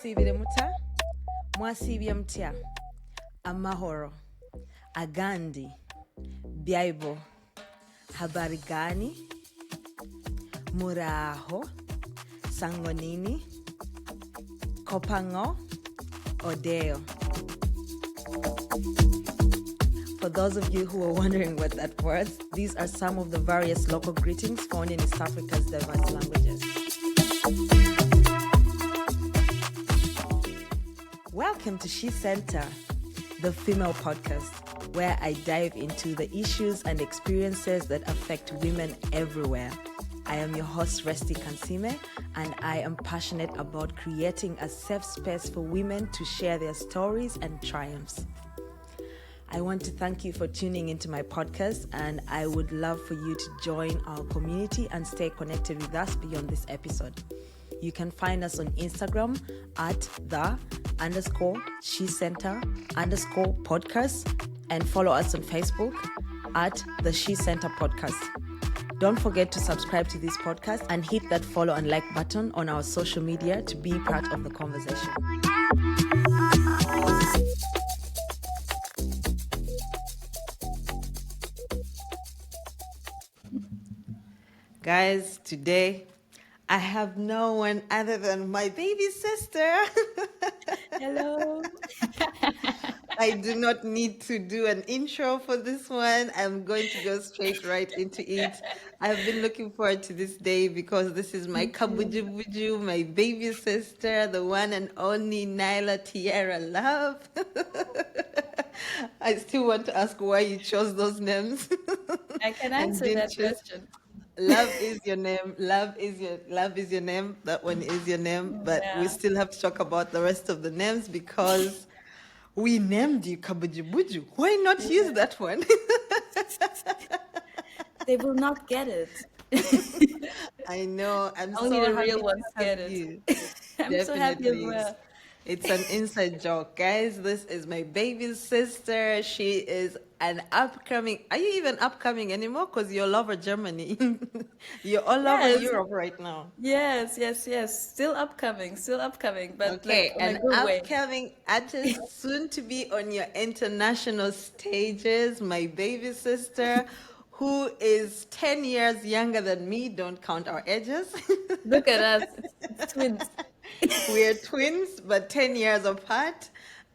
Mwasibire muta, mwasibye mutya, amahoro, agandi, Bible, habari gani, muraho, sangonini, kopango, odeo. For those of you who are wondering what that was, these are some of the various local greetings found in East Africa's diverse languages. Welcome to She Center, the female podcast, where I dive into the issues and experiences that affect women everywhere. I am your host, Resti Kansime, and I am passionate about creating a safe space for women to share their stories and triumphs. I want to thank you for tuning into my podcast, and I would love for you to join our community and stay connected with us beyond this episode. You can find us on Instagram at _She Center _podcast, and follow us on Facebook at the She Center Podcast. Don't forget to subscribe to this podcast and hit that follow and like button on our social media to be part of the conversation. Guys, today I have no one other than my baby sister. Hello. I do not need to do an intro for this one. I'm going to go straight right into it. I've been looking forward to this day because this is my kabuju buju, my baby sister, the one and only Nyla Tiara Love. I still want to ask why you chose those names. I can answer that question. Love is your name. Love is your name. That one is your name. But we still have to talk about the rest of the names because we named you Kabuju Buju. Why not use that one? They will not get it. I know. I'm Only so the happy real to ones have get it. you. I'm so happy as Definitely. well. It's an inside joke, guys. This is my baby sister. She is an upcoming. Are you even upcoming anymore? Because you're all over Germany. You're all over Yes. Europe right now. Yes. Still upcoming. But Okay, like in a an good way. upcoming artist soon to be on your international stages, my baby sister, who is 10 years younger than me. Don't count our ages. Look at us. It's twins. We're twins, but 10 years apart.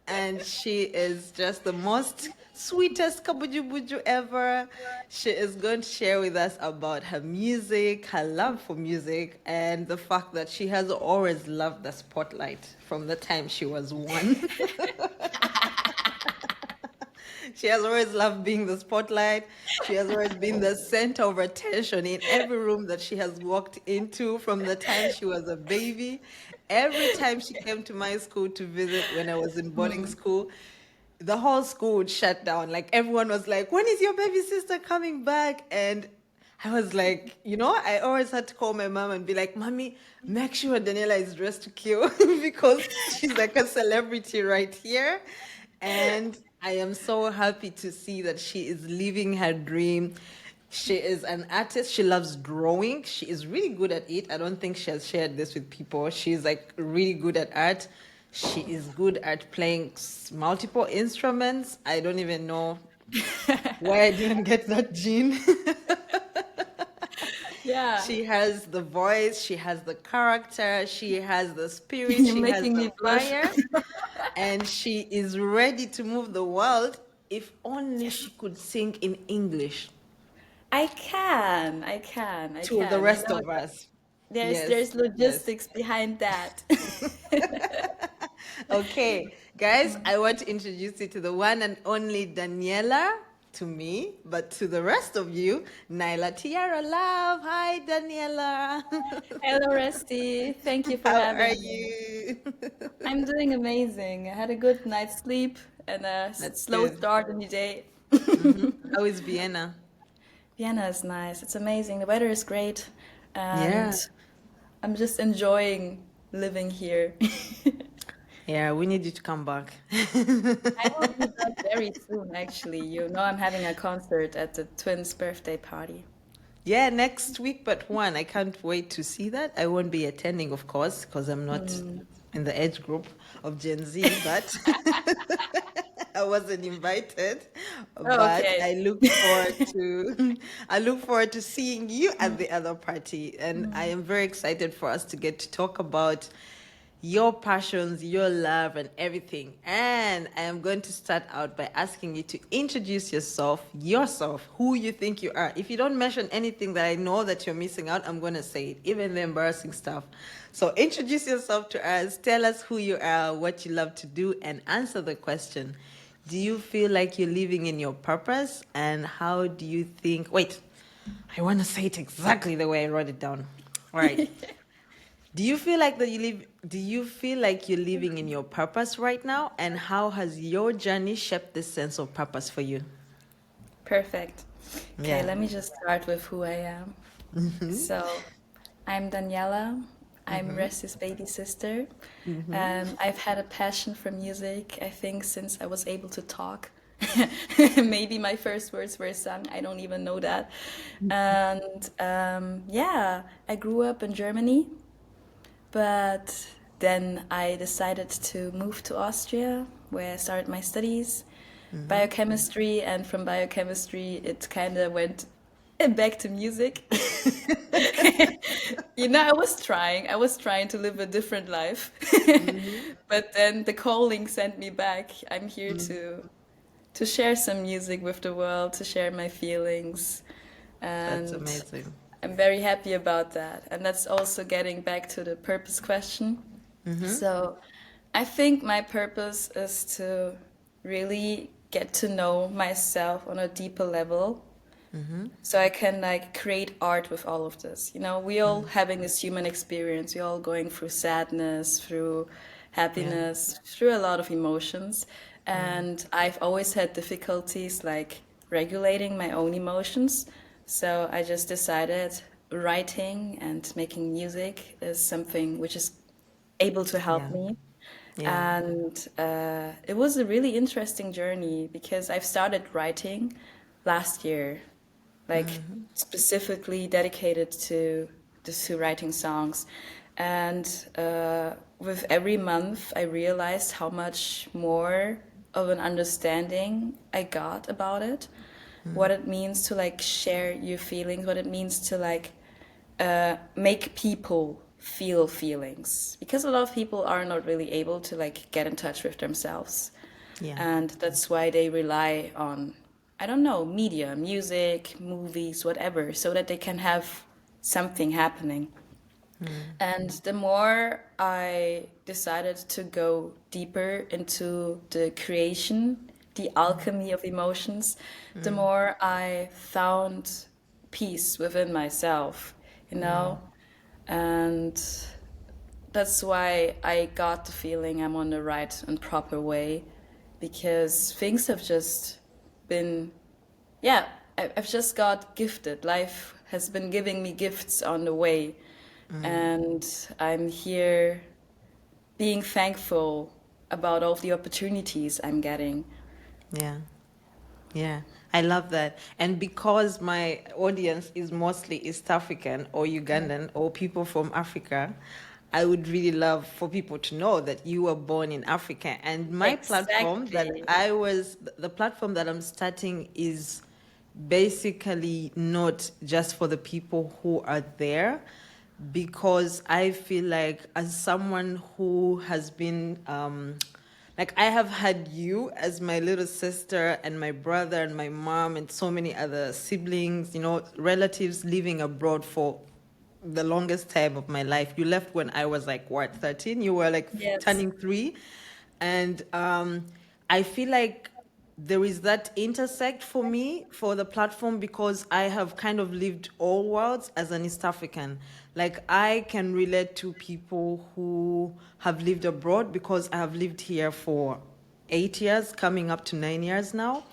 And she is just the most sweetest kabuju buju ever. She is going to share with us about her music, her love for music, and the fact that she has always loved the spotlight from the time she was one. She has always loved being the spotlight. She has always been the center of attention in every room that she has walked into from the time she was a baby. Every time she came to my school to visit when I was in boarding school, the whole school would shut down. Like everyone was like, when is your baby sister coming back? And I was like, I always had to call my mom and be like, Mommy, make sure Daniella is dressed to kill because she's like a celebrity right here. And I am so happy to see that she is living her dream. She is an artist. She loves drawing. She is really good at it. I don't think she has shared this with people. She's like really good at art. She is good at playing multiple instruments. I don't even know why I didn't get that gene. Yeah. She has the voice, she has the character, she has the spirit, You're she has making the me blush. fire, and she is ready to move the world if only she could sing in English I can. to the rest of us. There's Yes. logistics behind that. Okay, guys, I want to introduce you to the one and only Daniella, to me, but to the rest of you, Nyla Tiara Love. Hi, Daniella. Hello, Resti. Thank you for How having are me. you? I'm doing amazing. I had a good night's sleep and a That's slow good. start in the day. How is Vienna? Vienna is nice. It's amazing. The weather is great. And Yeah. I'm just enjoying living here. Yeah, we need you to come back. I will be back very soon, actually. I'm having a concert at the twins' birthday party. Yeah, next week, but one. I can't wait to see that. I won't be attending, of course, because I'm not in the age group of Gen Z, but I wasn't invited. But Okay. I look forward to I look forward to seeing you at the other party, and I am very excited for us to get to talk about your passions, your love, and everything. And I am going to start out by asking you to introduce yourself, who you think you are. If you don't mention anything that I know that you're missing out, I'm going to say it, even the embarrassing stuff. So introduce yourself to us, tell us who you are, what you love to do, and answer the question. Do you feel like you're living in your purpose? And how do you think? Wait, I want to say it exactly the way I wrote it down. All right. Do you feel like you're living in your purpose right now? And how has your journey shaped this sense of purpose for you? Perfect. Okay, Yeah. let me just start with who I am. So, I'm Daniela. I'm Resti's baby sister. I've had a passion for music, I think, since I was able to talk. Maybe my first words were sung, I don't even know that. And yeah, I grew up in Germany, but then I decided to move to Austria, where I started my studies, biochemistry, and from biochemistry, it kind of went back to music. I was trying to live a different life. Hmm. But then the calling sent me back. I'm here to share some music with the world, to share my feelings. That's And amazing. I'm very happy about that. And that's also getting back to the purpose question. So I think my purpose is to really get to know myself on a deeper level so I can like create art with all of this. You know, we all having this human experience. We're all going through sadness, through Yeah. happiness, through a lot of emotions. And I've always had difficulties like regulating my own emotions. So I just decided writing and making music is something which is able to help Yeah. me. Yeah. And it was a really interesting journey because I've started writing last year, like specifically dedicated to writing songs. And with every month, I realized how much more of an understanding I got about it, what it means to like share your feelings, what it means to like make people feel feelings, because a lot of people are not really able to like get in touch with themselves, Yeah. and that's why they rely on, I don't know, media, music, movies, whatever, so that they can have something happening. And the more I decided to go deeper into the creation, the alchemy of emotions, the more I found peace within myself, you know? And that's why I got the feeling I'm on the right and proper way, because things have just been, yeah, I've just got gifted. Life has been giving me gifts on the way, and I'm here being thankful about all of the opportunities I'm getting. Yeah. Yeah, I love that. And because my audience is mostly East African or Ugandan or people from Africa, I would really love for people to know that you were born in Africa. And my platform that Exactly. the platform that I'm starting is basically not just for the people who are there, because I feel like as someone who has been like I have had you as my little sister and my brother and my mom and so many other siblings, relatives living abroad for the longest time of my life. You left when I was like what, 13? You were like Yes. turning 3. And I feel like there is that intersect for me for the platform, because I have kind of lived all worlds as an East African. Like I can relate to people who have lived abroad because I have lived here for 8 years, coming up to 9 years now.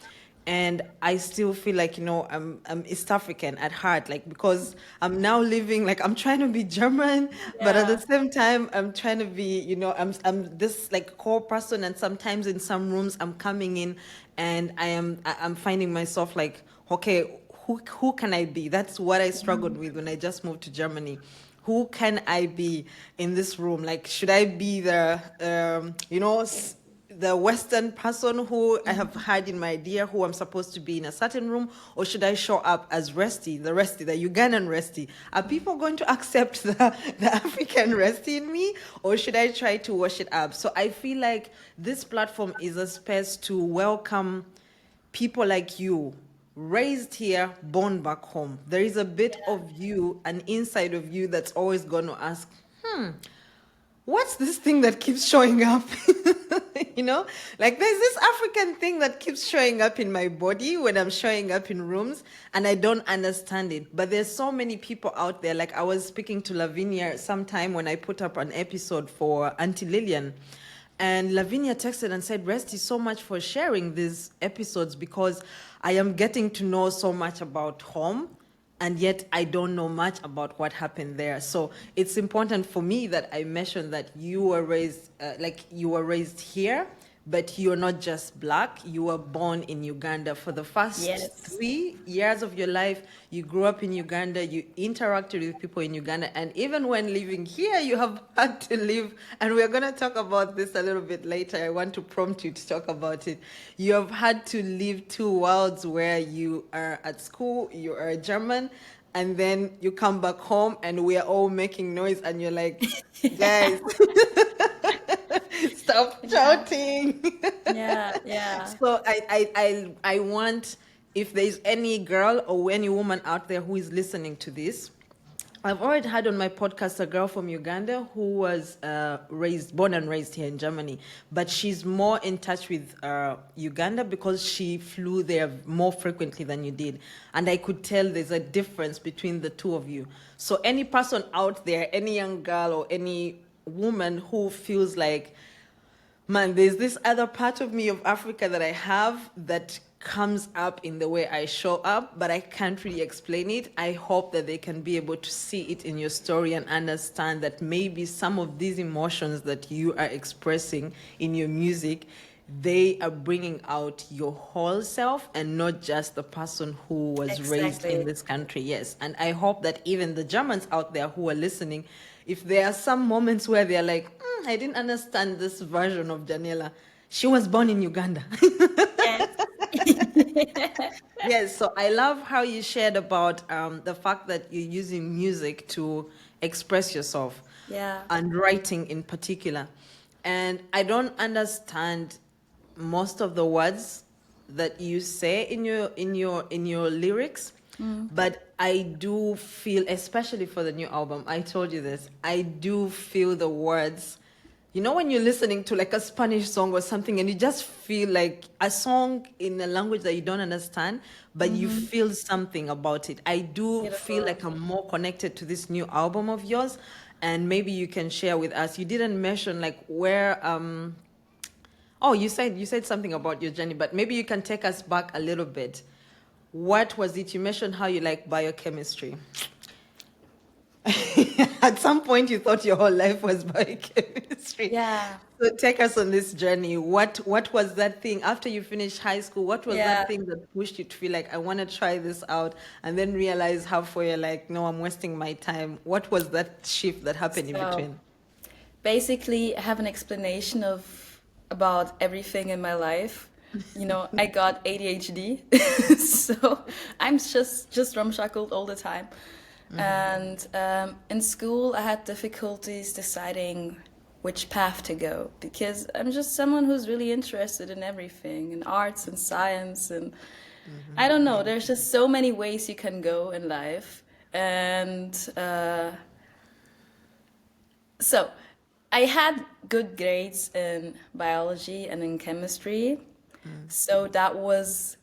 And I still feel like, I'm East African at heart, like because I'm now living, like I'm trying to be German, but at the Yeah. same time I'm trying to be, I'm this like core person, and sometimes in some rooms I'm coming in and I'm finding myself like, okay, who can I be? That's what I struggled with when I just moved to Germany. Who can I be in this room? Like, should I be the Western person who I have had in my idea who I'm supposed to be in a certain room, or should I show up as the Ugandan Resty? Are people going to accept the African Resty in me, or should I try to wash it up? So I feel like this platform is a space to welcome people like you, raised here, born back home. There is a bit of you, an inside of you that's always going to ask, what's this thing that keeps showing up? you know, like there's this African thing that keeps showing up in my body when I'm showing up in rooms, and I don't understand it. But there's so many people out there. Like I was speaking to Lavinia sometime when I put up an episode for Auntie Lillian. And Lavinia texted and said, Resty, so much for sharing these episodes, because I am getting to know so much about home, and yet I don't know much about what happened there. So it's important for me that I mention that you were raised here, but you're not just Black. You were born in Uganda. For the first Yes. 3 years of your life, you grew up in Uganda, you interacted with people in Uganda, and even when living here, you have had to live, and we're going to talk about this a little bit later. I want to prompt you to talk about it. You have had to live two worlds where you are at school, you are a German, and then you come back home and we are all making noise, and you're like, guys, stop shouting. Yeah. So I want, if there's any girl or any woman out there who is listening to this, I've already had on my podcast a girl from Uganda who was born and raised here in Germany, but she's more in touch with Uganda because she flew there more frequently than you did. And I could tell there's a difference between the two of you. So any person out there, any young girl or any woman who feels like, man, there's this other part of me of Africa that I have that comes up in the way I show up, but I can't really explain it. I hope that they can be able to see it in your story and understand that maybe some of these emotions that you are expressing in your music, they are bringing out your whole self and not just the person who was raised in this country. Yes. And I hope that even the Germans out there who are listening, if there are some moments where they're like, I didn't understand this version of Daniela, she was born in Uganda. Yes. Yes, so I love how you shared about the fact that you're using music to express yourself, Yeah. and writing in particular. And I don't understand most of the words that you say in your lyrics, but I do feel, especially for the new album, I told you this, I do feel the words. You know, when you're listening to like a Spanish song or something and you just feel like a song in a language that you don't understand, but you feel something about it. I do feel Beautiful. like I'm more connected to this new album of yours, and maybe you can share with us. You didn't mention like where oh, you said something about your journey, but maybe you can take us back a little bit. What was it? You mentioned how you like biochemistry. At some point, you thought your whole life was biochemistry. Yeah. So take us on this journey. What was that thing after you finished high school? What was Yeah. that thing that pushed you to feel like I want to try this out, and then realize halfway you're like, no, I'm wasting my time. What was that shift that happened in So between? basically, I have an explanation of about everything in my life. You know, I got ADHD, so I'm just ramshackled all the time. And in school, I had difficulties deciding which path to go because I'm just someone who's really interested in everything, in arts and science, and I don't know. There's just so many ways you can go in life, and so I had good grades in biology and in chemistry, so that was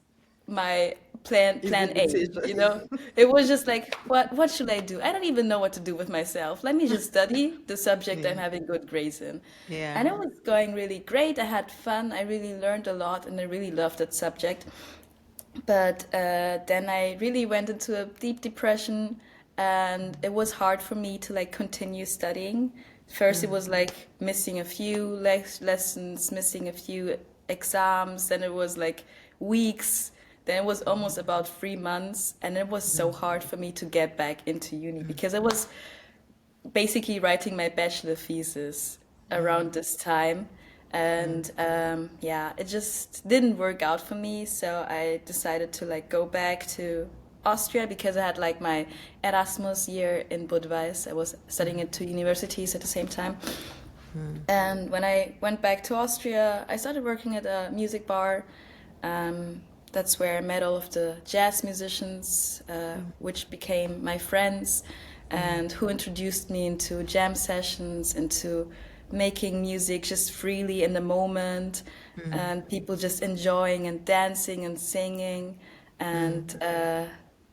my Easy plan A, you decision. know? It was just like, what should I do? I don't even know what to do with myself. Let me just study the subject Yeah. I'm having good grades in. Yeah. And it was going really great. I had fun. I really learned a lot and I really loved that subject. But then I really went into a deep depression and it was hard for me to like continue studying. First, it was like missing a few lessons, missing a few exams. Then it was like weeks. Then it was almost about 3 months. And it was so hard for me to get back into uni because basically writing my bachelor thesis around this time. And yeah, it just didn't work out for me. So I decided to like go back to Austria because I had like my Erasmus year in Budweis. I was studying at two universities at the same time. And when I went back to Austria, I started working at a music bar. That's where I met all of the jazz musicians, which became my friends, and who introduced me into jam sessions, into making music just freely in the moment, and people just enjoying and dancing and singing. And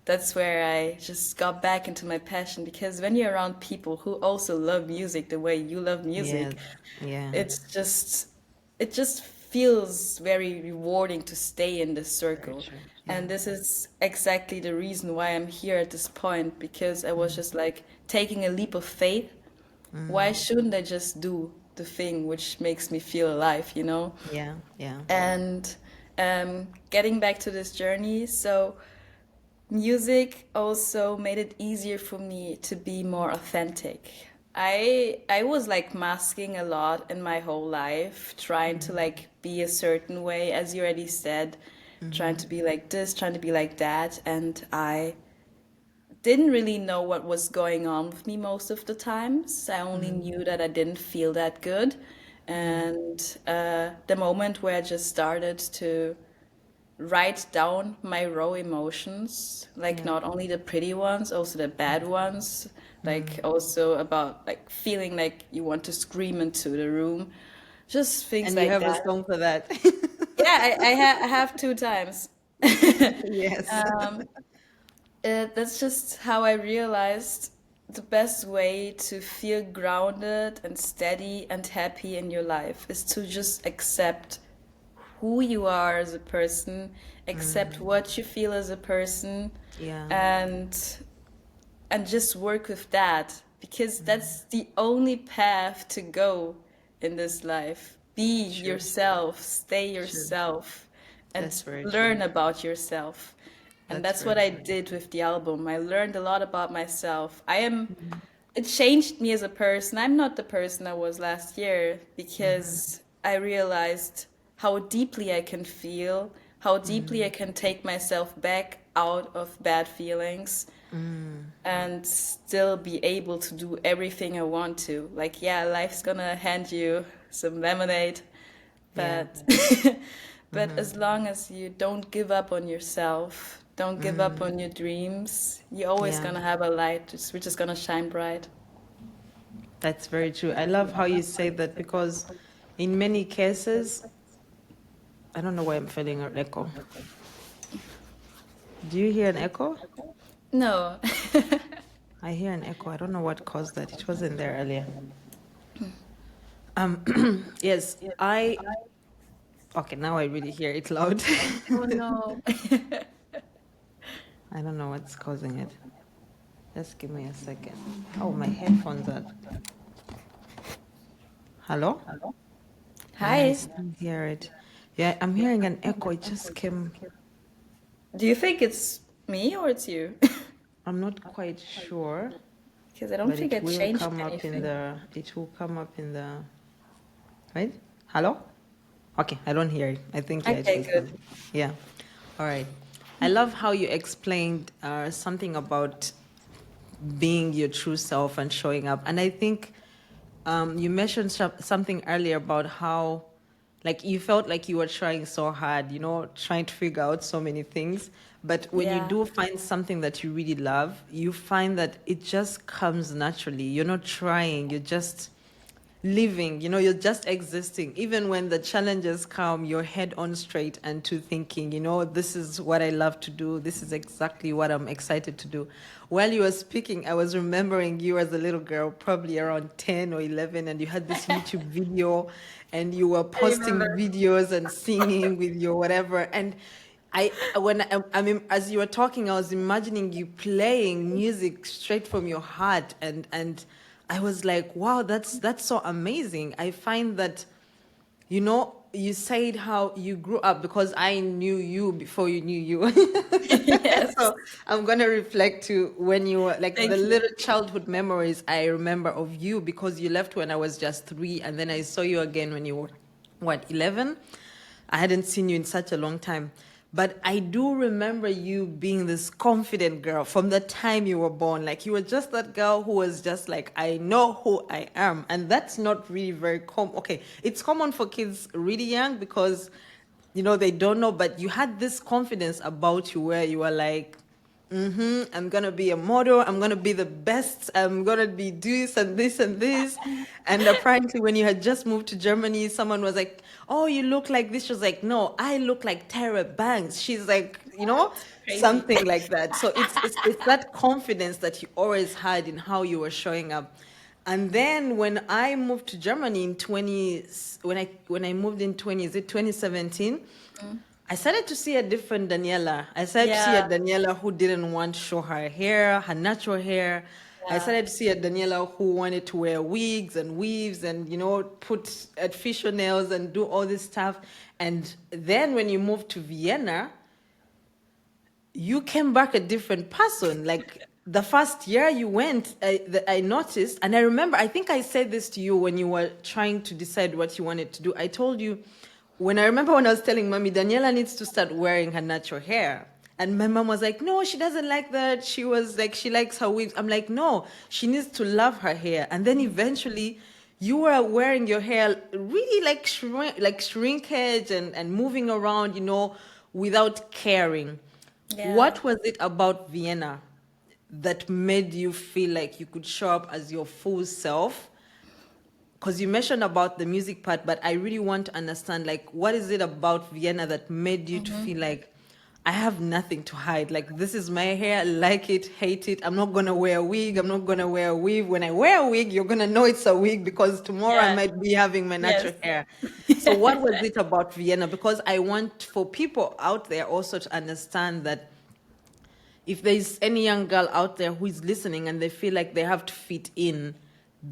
that's where I just got back into my passion, because when you're around people who also love music the way you love Yes. music, Yeah. it's just it just feels very rewarding to stay in this Very circle. true. Yeah. And this is exactly the reason why I'm here at this point, because I was just like taking a leap of faith. Why shouldn't I just do the thing which makes me feel alive, you know? Yeah. Yeah. And getting back to this journey, so music also made it easier for me to be more authentic. I was like masking a lot in my whole life, trying to like be a certain way, as you already said, trying to be like this, trying to be like that, and I didn't really know what was going on with me most of the times. I only knew that I didn't feel that good. And the moment where I just started to write down my raw emotions, like Yeah. not only the pretty ones, also the bad ones, like also about like feeling like you want to scream into the room, just things And you like have a that. song for that. Yeah, I have two times. Yes. That's just how I realized the best way to feel grounded and steady and happy in your life is to just accept who you are as a person, accept what you feel as a person, Yeah. and just work with that, because that's the only path to go in this life. Be True. yourself, stay True. yourself, and That's very true. learn about yourself. And That's that's very what I true. did with the album. I learned a lot about myself. It changed me as a person. I'm not the person I was last year, because I realized how deeply I can feel, how deeply I can take myself back out of bad feelings and still be able to do everything I want to. Like, yeah, life's gonna hand you some lemonade, Yeah. but but as long as you don't give up on yourself, don't give up on your dreams, you're always Yeah. gonna have a light which is gonna shine bright. That's very true. I love how you say that because in many cases, I don't know why I'm feeling an echo. Do you hear an echo? No. I hear an echo. I don't know what caused that. It wasn't there earlier. Yes, okay, now I really hear it loud. Oh no. I don't know what's causing it. Just give me a second. Oh, my headphones are. Hello? Yeah, I Hi. still hear it. Yeah, I'm hearing an echo. It just came. Do you think it's me or it's you? I'm not quite sure, Because I don't but think it I will changed come up in anything. the. It will come up in the. Right? Hello? Okay, I don't hear it. I think, yeah, it Okay, was good. me. Yeah. All right. I love how you explained something about being your true self and showing up. And I think you mentioned something earlier about how, like, you felt like you were trying so hard, trying to figure out so many things. But when you Yeah. do find something that you really love, you find that it just comes naturally. You're not trying, you're just living, you're just existing. Even when the challenges come, you're head on straight and to thinking, this is what I love to do. This is exactly what I'm excited to do. While you were speaking, I was remembering you as a little girl, probably around 10 or 11, and you had this YouTube video and you were I remember. posting videos and singing with your whatever. And I mean, as you were talking, I was imagining you playing music straight from your heart, and I was like, wow, that's so amazing. I find that, you said how you grew up because I knew you before you knew you. Yes. So I'm gonna reflect to when you were like the Thank you. little childhood memories I remember of you because you left when I was just 3, and then I saw you again when you were what 11. I hadn't seen you in such a long time. But I do remember you being this confident girl from the time you were born. Like you were just that girl who was just like, I know who I am. And that's not really very common. Okay, it's common for kids really young because, they don't know, but you had this confidence about you where you were like, I'm gonna be a model. I'm gonna be the best. I'm gonna be this and this and this. And apparently, when you had just moved to Germany, someone was like, "Oh, you look like this." She was like, "No, I look like Tara Banks." She's like, Crazy. something like that. So it's that confidence that you always had in how you were showing up. And then when I moved to Germany in 20, when I moved in 20, is it 2017? Mm. I started to see a different Daniela. I started to see a Yeah, Daniela who didn't want to show her hair, her natural hair. I yeah, started to see a Daniela who wanted to wear wigs and weaves and, put artificial nails and do all this stuff. And then when you moved to Vienna, you came back a different person. Like the first year you went, I noticed, and I remember, I think I said this to you when you were trying to decide what you wanted to do. I told you, when I remember when I was telling mommy, Daniela needs to start wearing her natural hair. And my mom was like, no, she doesn't like that. She was like, she likes her wigs. I'm like, no, she needs to love her hair. And then eventually, you were wearing your hair really like like shrinkage and moving around, without caring. yeah. What was it about Vienna that made you feel like you could show up as your full self? Because you mentioned about the music part, but I really want to understand, like, what is it about Vienna that made you to Hmm. feel like I have nothing to hide? Like, this is my hair, like it, hate it. I'm not gonna wear a wig. I'm not gonna wear a weave. When I wear a wig, you're gonna know it's a wig because tomorrow I Yeah, might be having my yes. natural hair. So, what was it about Vienna? Because I want for people out there also to understand that if there's any young girl out there who is listening and they feel like they have to fit in,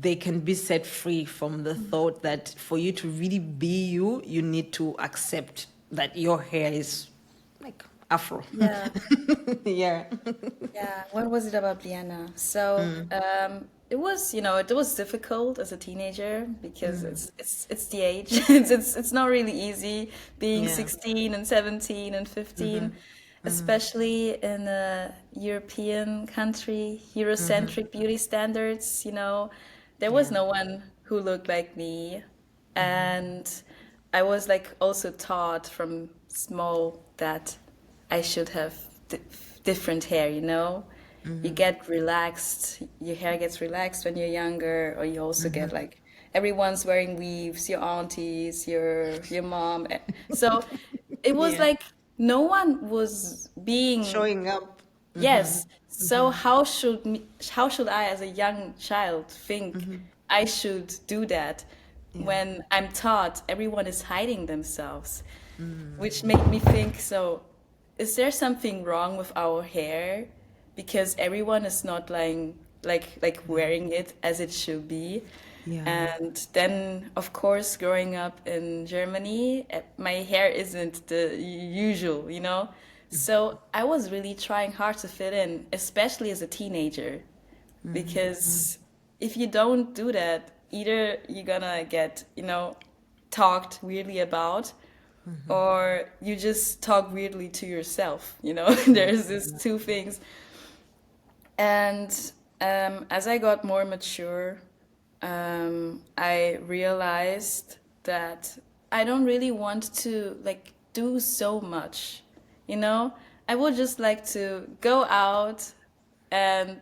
they can be set free from the thought that for you to really be you, you need to accept that your hair is like afro. Yeah, Yeah. yeah. What was it about Vienna? So, it was, it was difficult as a teenager because it's the age. It's not really easy being Yeah. 16 and 17 and 15, especially in a European country, Eurocentric beauty standards, there was Yeah. no one who looked like me. And I was like also taught from small that I should have different hair, You get relaxed, your hair gets relaxed when you're younger, or you also get like everyone's wearing weaves, your aunties, your mom. So it was Yeah. like no one was being. Showing up. Yes. So how should I as a young child think I should do that Yeah. when I'm taught everyone is hiding themselves, which made me think, so is there something wrong with our hair because everyone is not like wearing it as it should be? Yeah. And then, of course, growing up in Germany, my hair isn't the usual, So I was really trying hard to fit in, especially as a teenager, because if you don't do that, either you're gonna get, talked weirdly about, or you just talk weirdly to yourself, There's these two things. And as I got more mature, I realized that I don't really want to like do so much, you know? I would just like to go out and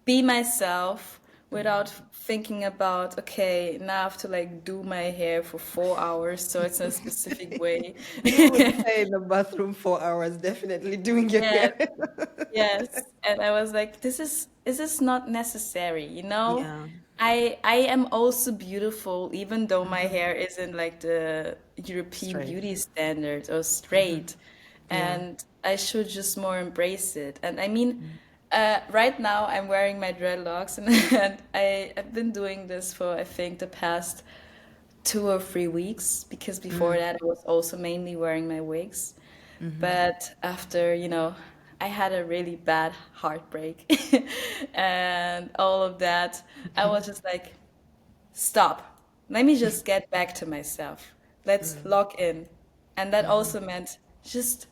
be myself without thinking about, okay, now I have to like do my hair for 4 hours so it's in a specific way. You would stay in the bathroom for hours, definitely doing your Yes, hair. yes. And I was like, this is not necessary, Yeah. I am also beautiful, even though my hair isn't like the European Straight. beauty standard or straight. Yeah. And I should just more embrace it. And I mean, right now I'm wearing my dreadlocks, and I've been doing this for I think the past 2 or 3 weeks, because before that I was also mainly wearing my wigs. But after, I had a really bad heartbreak and all of that, I was just like, stop. Let me just get back to myself. Let's lock in. And that also meant just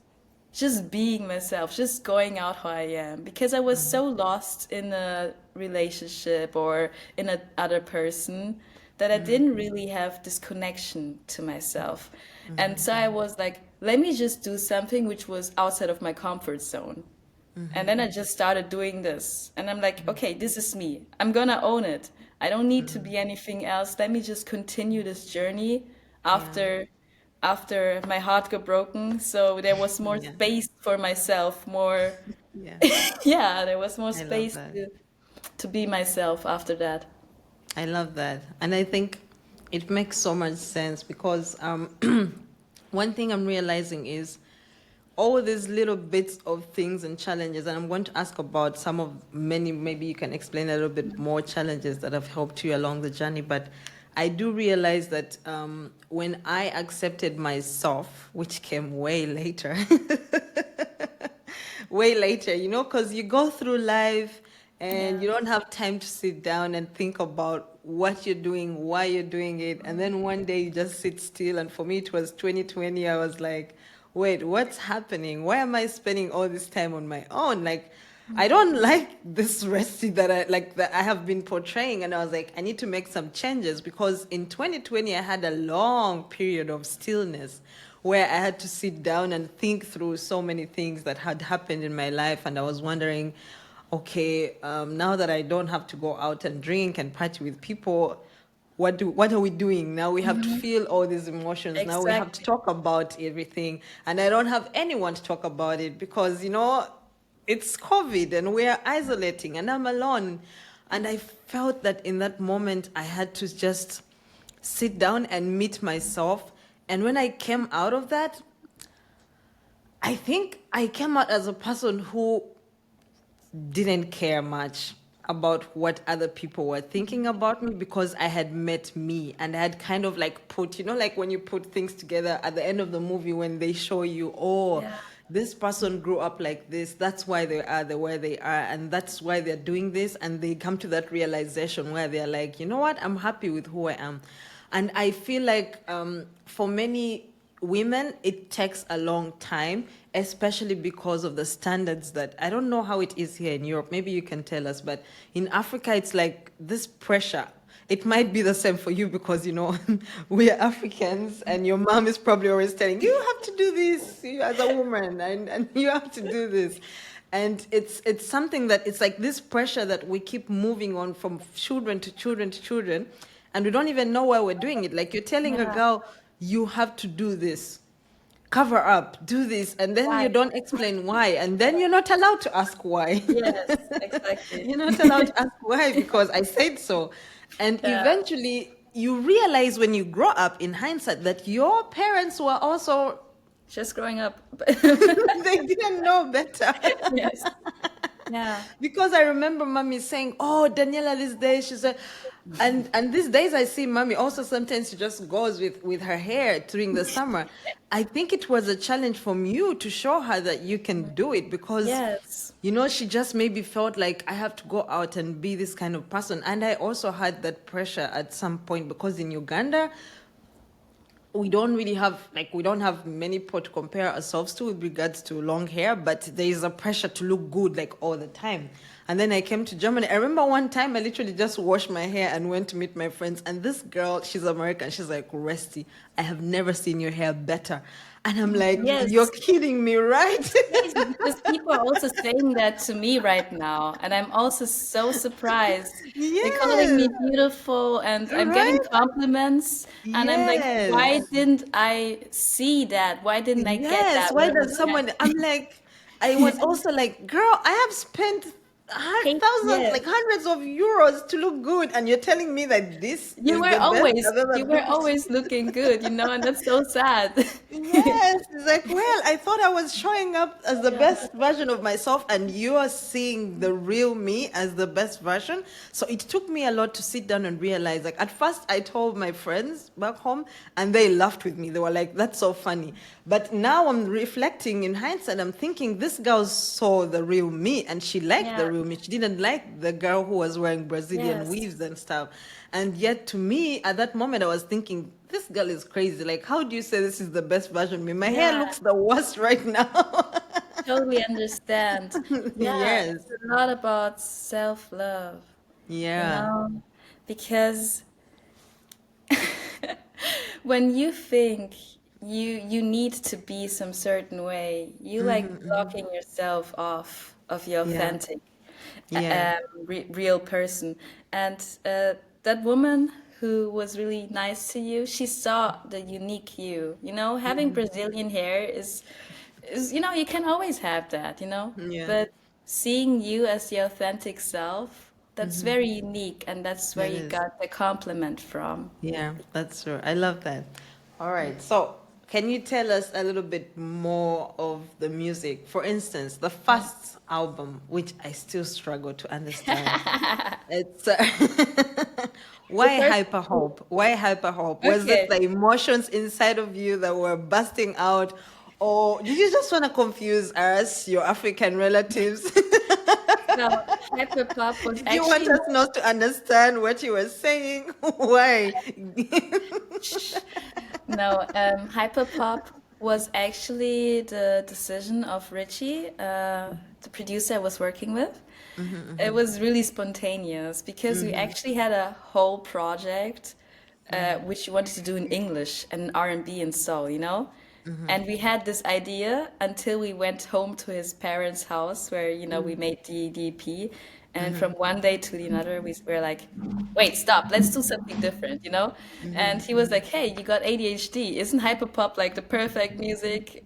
being myself, just going out how I am, because I was so lost in a relationship or in a other person that I didn't really have this connection to myself. And so I was like, let me just do something which was outside of my comfort zone. And then I just started doing this. And I'm like, okay, this is me. I'm gonna own it. I don't need to be anything else. Let me just continue this journey Yeah. after my heart got broken. So there was more Yeah. space for myself, more, Yeah. yeah, there was more I love space that. to be myself after that. I love that. And I think it makes so much sense because one thing I'm realizing is all these little bits of things and challenges, and I'm going to ask about some of many, maybe you can explain a little bit more challenges that have helped you along the journey. But I do realize that when I accepted myself, which came way later, way later, because you go through life and Yeah. you don't have time to sit down and think about what you're doing, why you're doing it. And then one day you just sit still. And for me, it was 2020. I was like, wait, what's happening? Why am I spending all this time on my own? Like, I don't like this Resty that I have been portraying. And I was like, I need to make some changes because in 2020 I had a long period of stillness where I had to sit down and think through so many things that had happened in my life. And I was wondering, okay, now that I don't have to go out and drink and party with people, what are we doing now? We have to feel all these emotions. Now we have to Exactly. talk about everything, and I don't have anyone to talk about it because it's COVID and we are isolating, and I'm alone. And I felt that in that moment I had to just sit down and meet myself. And when I came out of that, I think I came out as a person who didn't care much about what other people were thinking about me because I had met me and I had kind of like put, like when you put things together at the end of the movie when they show you, oh, Yeah. this person grew up like this. That's why they are the way they are. And that's why they're doing this. And they come to that realization where they're like, you know what? I'm happy with who I am. And I feel like for many women, it takes a long time, especially because of the standards that I don't know how it is here in Europe. Maybe you can tell us, but in Africa, it's like this pressure. It might be the same for you because, we are Africans and your mom is probably always telling you have to do this as a woman and you have to do this. And it's something that it's like this pressure that we keep moving on from children to children to children, and we don't even know why we're doing it. Like you're telling a Yeah. girl, you have to do this, cover up, do this, and then you Why? don't explain why, and then you're not allowed to ask why. Yes, exactly. You're not allowed to ask why because I said so. And Yeah. eventually you realize when you grow up in hindsight that your parents were also Just growing up. they didn't know better. Yes. Yeah. Because I remember mommy saying, "Oh, Daniela, these days," she said, and these days I see mommy also sometimes she just goes with her hair during the summer. I think it was a challenge from you to show her that you can do it because, Yes. she just maybe felt like I have to go out and be this kind of person. And I also had that pressure at some point because in Uganda, we don't have many people to compare ourselves to with regards to long hair, but there is a pressure to look good like all the time. And then I came to Germany. I remember one time I literally just washed my hair and went to meet my friends, and this girl, she's American, she's like, Resty, I have never seen your hair better. And I'm like, you're Yes. kidding me, right? Crazy because people are also saying that to me right now, and I'm also so surprised. They're calling Yes, me beautiful, and I'm getting right? compliments, and I'm like, why Yes. didn't I see that? Why didn't I get Yes. that Why when I was does someone, younger? I'm like, I was also like, girl, I have spent thousands, Yes. like hundreds of euros to look good, and you're telling me that this is the best I've You ever were looked. always looking good, and that's so sad. Yes, it's like, well, I thought I was showing up as the Yeah. best version of myself, and you are seeing the real me as the best version. So it took me a lot to sit down and realize, like, at first I told my friends back home, and they laughed with me. They were like, that's so funny. But now I'm reflecting in hindsight, I'm thinking, this girl saw the real me, and she liked Yeah. the real me. She didn't like the girl who was wearing Brazilian Yes. weaves and stuff. And yet, to me, at that moment, I was thinking, this girl is crazy. Like, how do you say this is the best version of me? My hair Yeah. looks the worst right now. Totally understand. Yeah, Yes. it's a lot about self-love, you Yeah. know, because when you think you need to be some certain way, you like blocking yourself off of your Yeah. authentic, Yeah. real person. And that woman who was really nice to you, she saw the unique you. Having Brazilian hair is you can always have that. Yeah. But seeing you as the authentic self, that's very unique, and that's where That you is. got the compliment from. Yeah, that's true. I love that. All right. So, can you tell us a little bit more of the music? For instance, the first album, which I still struggle to understand. It's The why first, hyper hope? Why hyper hope? Was it okay. the emotions inside of you that were busting out, or did you just want to confuse us, your African relatives? So hyperpop was Did you want actually us not to understand what you were saying? Why? no, hyperpop was actually the decision of Richie, the producer I was working with. It was really spontaneous because we actually had a whole project which we wanted to do in English and R&B and soul. And we had this idea until we went home to his parents' house where we made the EP. And from one day to the another, we were like, wait, stop, let's do something different. And he was like, hey, you got ADHD. Isn't hyperpop like the perfect music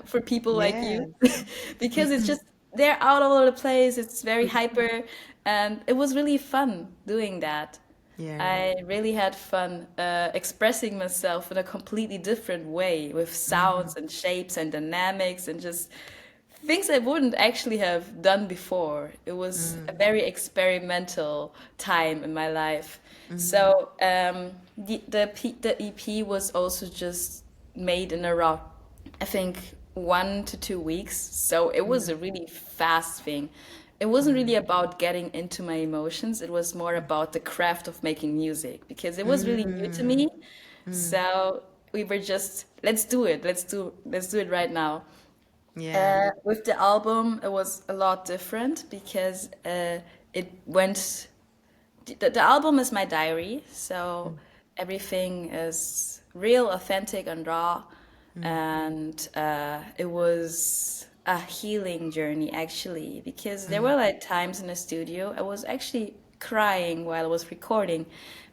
for people like you? Yes. Because it's just, they're out all over the place. It's very hyper. And it was really fun doing that. Yeah. I really had fun expressing myself in a completely different way with sounds and shapes and dynamics and just things I wouldn't actually have done before. It was a very experimental time in my life. So the EP was also just made in around, I think, 1 to 2 weeks. So it was a really fast thing. It wasn't really about getting into my emotions. It was more about the craft of making music because it was really new to me. So we were just, let's do it. Let's do it right now. Yeah. With the album, it was a lot different because it went. The album is my diary, so everything is real, authentic, and raw. And it was a healing journey actually, because there were like times in the studio I was actually crying while I was recording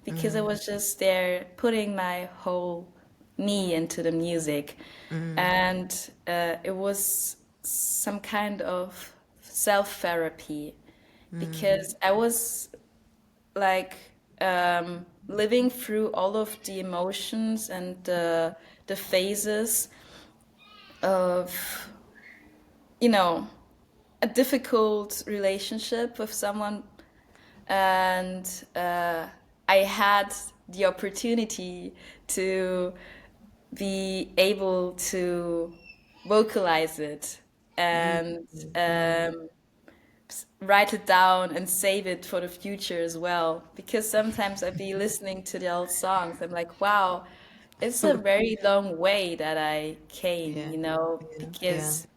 because I was just there putting my whole me into the music. And it was some kind of self therapy because I was like living through all of the emotions and the phases of you know a difficult relationship with someone, and I had the opportunity to be able to vocalize it and write it down and save it for the future as well. Because sometimes I'd be listening to the old songs. I'm like, wow, it's a very long way that I came, Yeah. Yeah. Yeah. because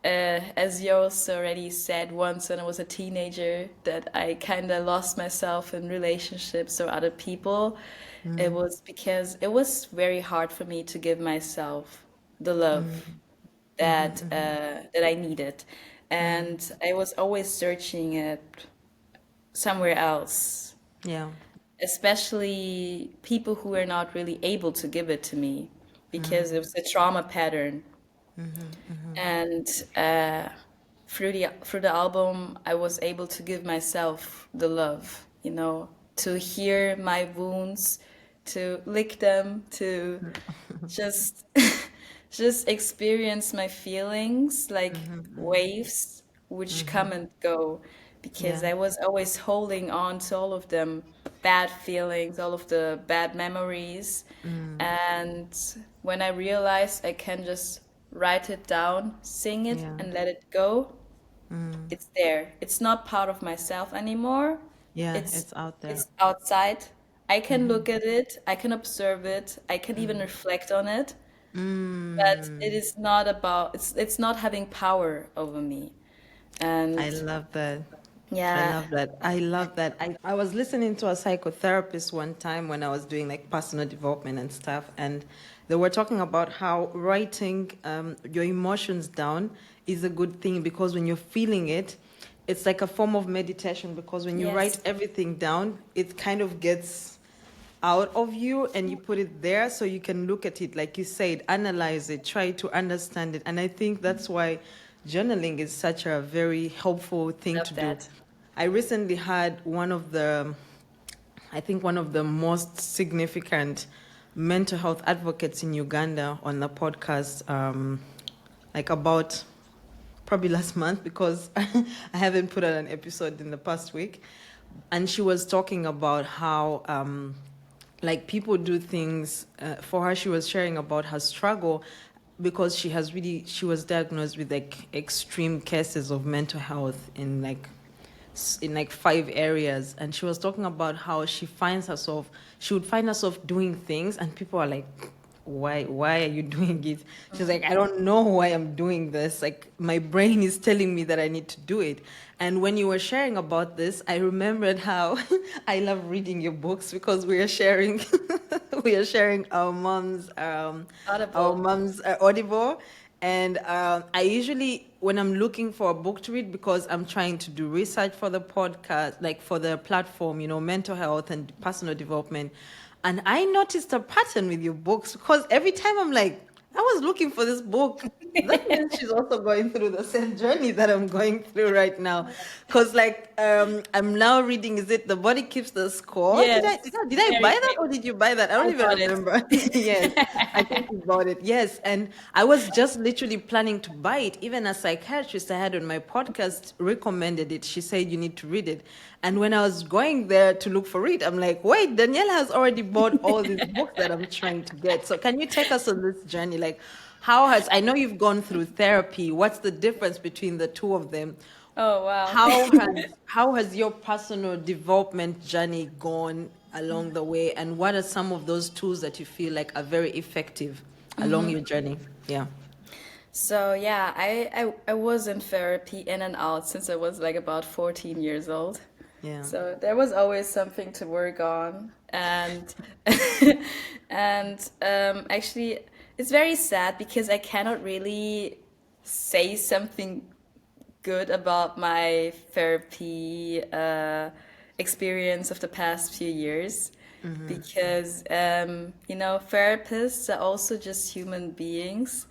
as you also already said once when I was a teenager, that I kind of lost myself in relationships or other people. It was because it was very hard for me to give myself the love that I needed, and I was always searching it somewhere else, Yeah. especially people who were not really able to give it to me because it was a trauma pattern. And through the album, I was able to give myself the love, to hear my wounds, to lick them, to just just experience my feelings like waves which come and go, because Yeah. I was always holding on to all of them bad feelings, all of the bad memories. And when I realized I can just write it down, sing it, Yeah. and let it go, it's there. It's not part of myself anymore. Yeah, It's it's out there. it's outside. I can look at it, I can observe it, I can even reflect on it, but it Mm. is not about it's not having power over me. I And love that. I yeah, love that. I love that. I was listening to a psychotherapist one time when I was doing like personal development and stuff, and they were talking about how writing your emotions down is a good thing because when you're feeling it, it's like a form of meditation because when you write yes, everything down, it kind of gets out of you and you put it there so you can look at it like you said, analyze it, try to understand it. And I think that's why journaling is such a very helpful thing love to do. that. I recently had one of the most significant mental health advocates in Uganda on the podcast, like about probably last month because I haven't put out an episode in the past week. And she was talking about how, like, people do things. For her, she was sharing about her struggle because she was diagnosed with like extreme cases of mental health in like 5 areas, and she was talking about how she would find herself doing things and people are like, why are you doing it? She's like, I don't know why I'm doing this, like my brain is telling me that I need to do it. And when you were sharing about this, I remembered how I love reading your books because we are sharing we are sharing our Audible. mom's Audible. And I usually, when I'm looking for a book to read, because I'm trying to do research for the podcast, like for the platform, mental health and personal development. And I noticed a pattern with your books because every time I'm like, I was looking for this book. That means she's also going through the same journey that I'm going through right now. Because like I'm now reading, is it The Body Keeps the Score? Did I did Yes, I, did I buy very that or famous. did you buy that? I don't I even bought it. remember. Yes, I think you bought it. Yes, and I was just literally planning to buy it. Even a psychiatrist I had on my podcast recommended it. She said you need to read it. And when I was going there to look for it, I'm like, wait, Daniela has already bought all these books that I'm trying to get. So can you take us on this journey? Like, I know you've gone through therapy. What's the difference between the two of them? Oh wow. How has your personal development journey gone along the way, and what are some of those tools that you feel like are very effective along your journey? Yeah. So yeah, I was in therapy in and out since I was like about 14 years old. Yeah. So there was always something to work on. And and actually it's very sad because I cannot really say something good about my therapy experience of the past few years, because therapists are also just human beings,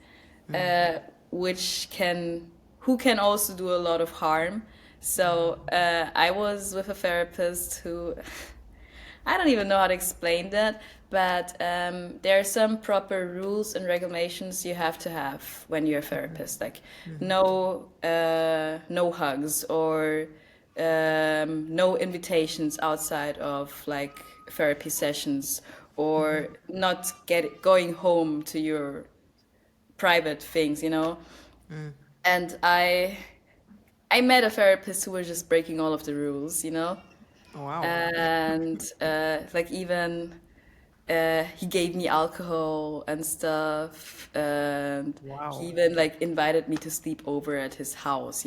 uh, which can who can also do a lot of harm. So I was with a therapist who I don't even know how to explain that, but there are some proper rules and regulations you have to have when you're a therapist, like no hugs or no invitations outside of like therapy sessions, or not going home to your private things. And I met a therapist who was just breaking all of the rules. Wow. And like even he gave me alcohol and stuff, and he Wow. even like invited me to sleep over at his house,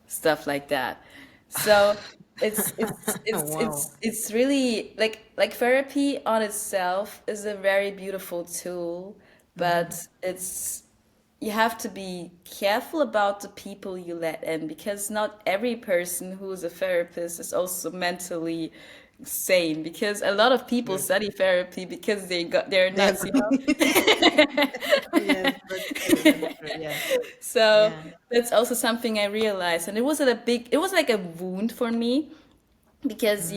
stuff like that. So Wow. it's really like therapy on itself is a very beautiful tool, but it's you have to be careful about the people you let in, because not every person who is a therapist is also mentally sane because a lot of people Yes. study therapy because they're They're nuts, you know. going. Yes, that's true. That's true. Yeah. So Yeah. that's also something I realized, and it was like a wound for me because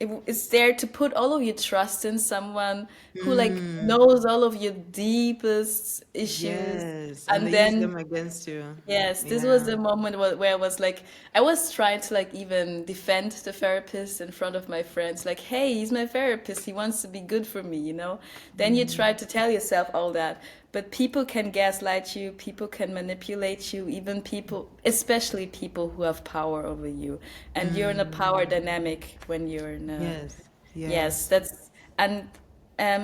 it's there to put all of your trust in someone who like Mm, knows all of your deepest issues, yes. And and they use then them against you. yes, this was Yeah. the moment where I was like, I was trying to like even defend the therapist in front of my friends, like, hey, he's my therapist, he wants to be good for me, you know? Then you try to tell yourself all that. But people can gaslight you, people can manipulate you, even people, especially people who have power over you. And you're in a power dynamic when you're in a, Yes. yes, Yes. that's, and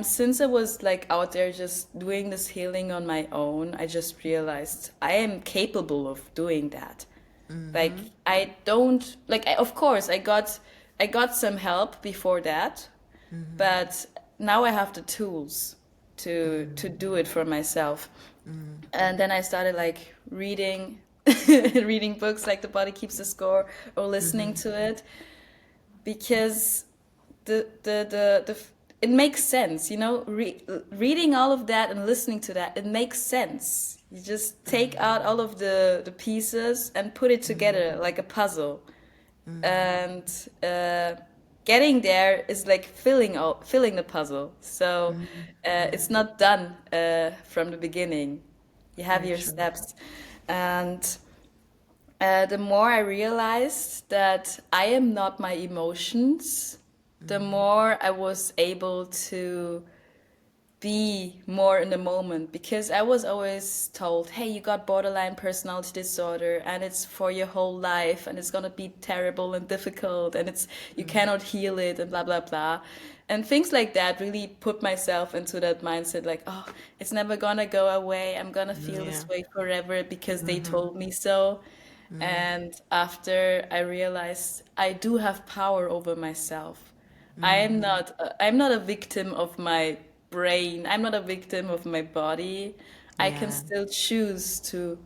since I was like out there just doing this healing on my own, I just realized I am capable of doing that. Like I don't like of course I got some help before that, but now I have the tools to do it for myself. And then I started like reading reading books like The Body Keeps the Score or listening to it because the it makes sense, you know. Reading all of that and listening to that, it makes sense. You just take out all of the pieces and put it together like a puzzle, and getting there is like filling the puzzle. So it's not done from the beginning. You have Very your true. steps, and the more I realized that I am not my emotions, the more I was able to be more in the moment because I was always told, hey, you got borderline personality disorder and it's for your whole life and it's gonna be terrible and difficult and it's you cannot heal it and blah blah blah. And things like that really put myself into that mindset like, oh, it's never gonna go away. I'm gonna feel Yeah. this way forever because they told me so. And after I realized I do have power over myself. I'm not a victim of my brain. I'm not a victim of my body. I can Yeah. still choose to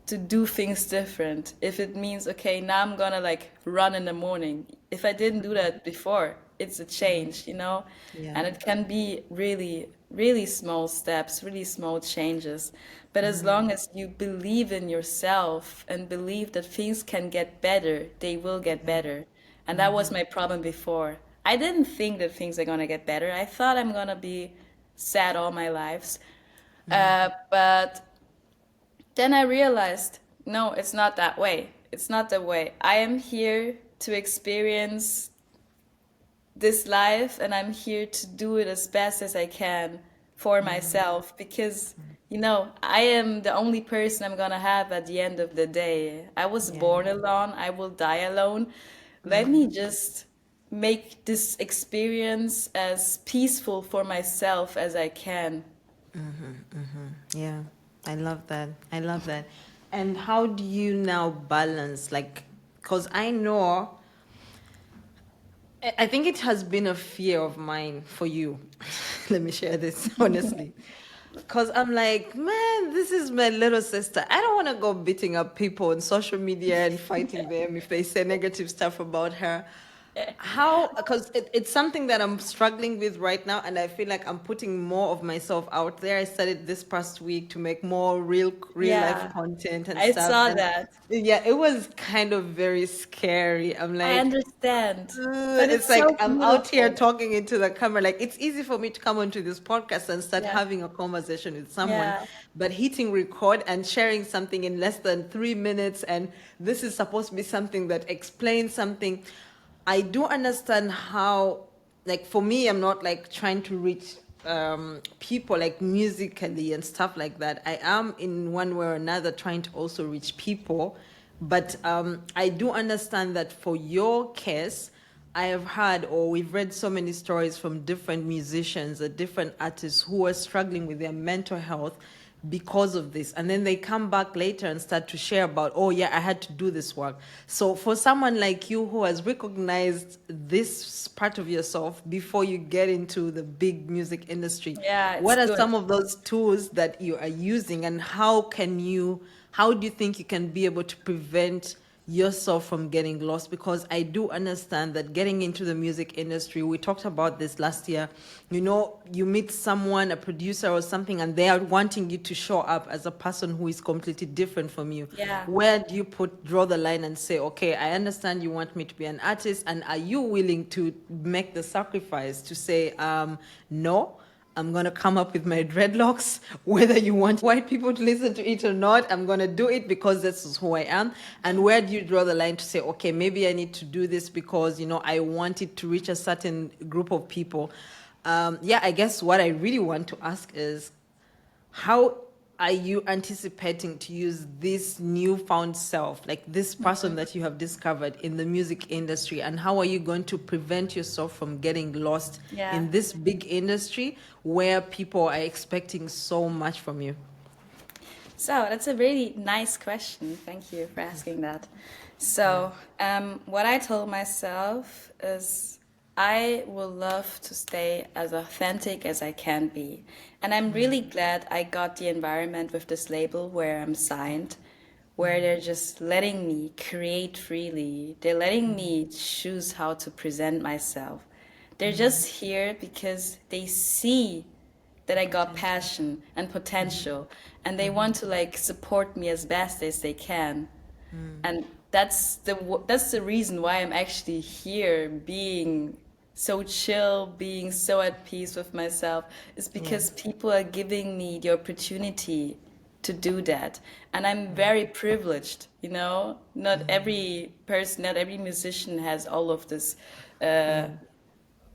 do things different. If it means, okay, now I'm gonna like run in the morning. If I didn't do that before, it's a change, you know? Yeah. And it can be really, really small steps, really small changes. But as long as you believe in yourself and believe that things can get better, they will get better. And that was my problem before. I didn't think that things are gonna get better. I thought I'm gonna be sad all my lives. But then I realized, no, it's not that way. It's not that way. I am here to experience this life and I'm here to do it as best as I can for myself because, you know, I am the only person I'm gonna have at the end of the day. I was Yeah. born alone, I will die alone. Let me just make this experience as peaceful for myself as I can. Yeah. I love that. I love that. And how do you now balance, like, because I know, I think it has been a fear of mine for you. Let me share this honestly. Because I'm like, man, this is my little sister. I don't want to go beating up people on social media and fighting them if they say negative stuff about her. How, because it's something that I'm struggling with right now, and I feel like I'm putting more of myself out there. I started this past week to make more real life Yeah, content and I stuff. saw And that. yeah, it was kind of very scary. I'm I like, understand. But It's it's like so I'm out here beautiful. talking into the camera. Like it's easy for me to come onto this podcast and start Yeah. having a conversation with someone, Yeah. but hitting record and sharing something in less than 3 minutes, and this is supposed to be something that explains something. I do understand how, like for me, I'm not like trying to reach people like musically and stuff like that. I am in one way or another trying to also reach people, but I do understand that for your case, I have heard or we've read so many stories from different musicians or different artists who are struggling with their mental health because of this, and then they come back later and start to share about, oh yeah, I had to do this work. So for someone like you who has recognized this part of yourself before you get into the big music industry, Yeah, it's what are good. some of those tools that you are using, and how do you think you can be able to prevent yourself from getting lost? Because I do understand that getting into the music industry, we talked about this last year, you know, you meet someone, a producer or something, and they are wanting you to show up as a person who is completely different from you. Yeah. Where do you draw the line and say, okay, I understand you want me to be an artist, and are you willing to make the sacrifice to say, no, I'm going to come up with my dreadlocks, whether you want white people to listen to it or not. I'm going to do it because this is who I am. And where do you draw the line to say, okay, maybe I need to do this because, you know, I want it to reach a certain group of people? Yeah, I guess what I really want to ask is, how are you anticipating to use this newfound self, like this person that you have discovered in the music industry, and how are you going to prevent yourself from getting lost Yeah. in this big industry where people are expecting so much from you? So that's a really nice question. Thank you for asking that. So, what I told myself is I will love to stay as authentic as I can be. And I'm really glad I got the environment with this label where I'm signed, where they're just letting me create freely. They're letting me choose how to present myself. They're just here because they see that I got passion and potential, and they want to like support me as best as they can. And that's the reason why I'm actually here, being so chill, being so at peace with myself, is because people are giving me the opportunity to do that. And I'm very privileged, you know? Not every person, not every musician has all of this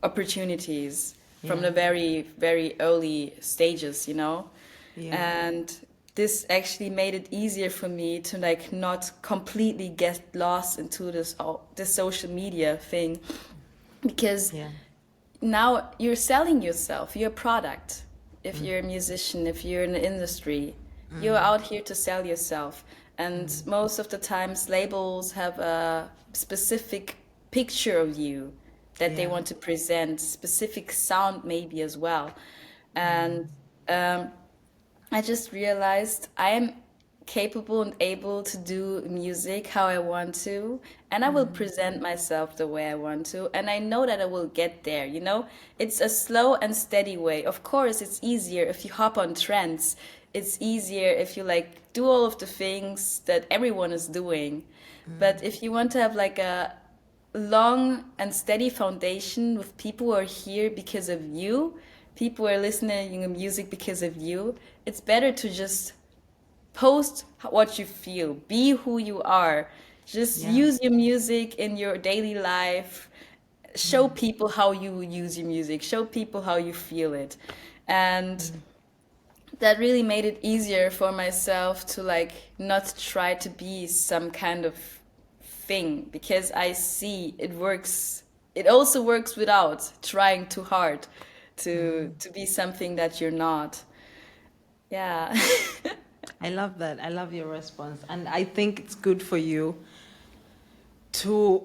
opportunities from the very, very early stages, you know? Yeah. And this actually made it easier for me to like not completely get lost into this social media thing, because Yeah. now you're selling yourself, you're a product. If you're a musician, if you're in the industry, you're out here to sell yourself. And most of the times labels have a specific picture of you that they want to present, specific sound maybe as well. And I just realized I am capable and able to do music how I want to, and I will present myself the way I want to, and I know that I will get there, you know? It's a slow and steady way. Of course, it's easier if you hop on trends. It's easier if you like do all of the things that everyone is doing. But if you want to have like a long and steady foundation with people who are here because of you, people who are listening to music because of you, it's better to just post what you feel, be who you are, just Yeah. use your music in your daily life, show people how you use your music, show people how you feel it. And that really made it easier for myself to like not try to be some kind of thing, because I see it works. It also works without trying too hard to be something that you're not. Yeah. I love that. I love your response. And I think it's good for you to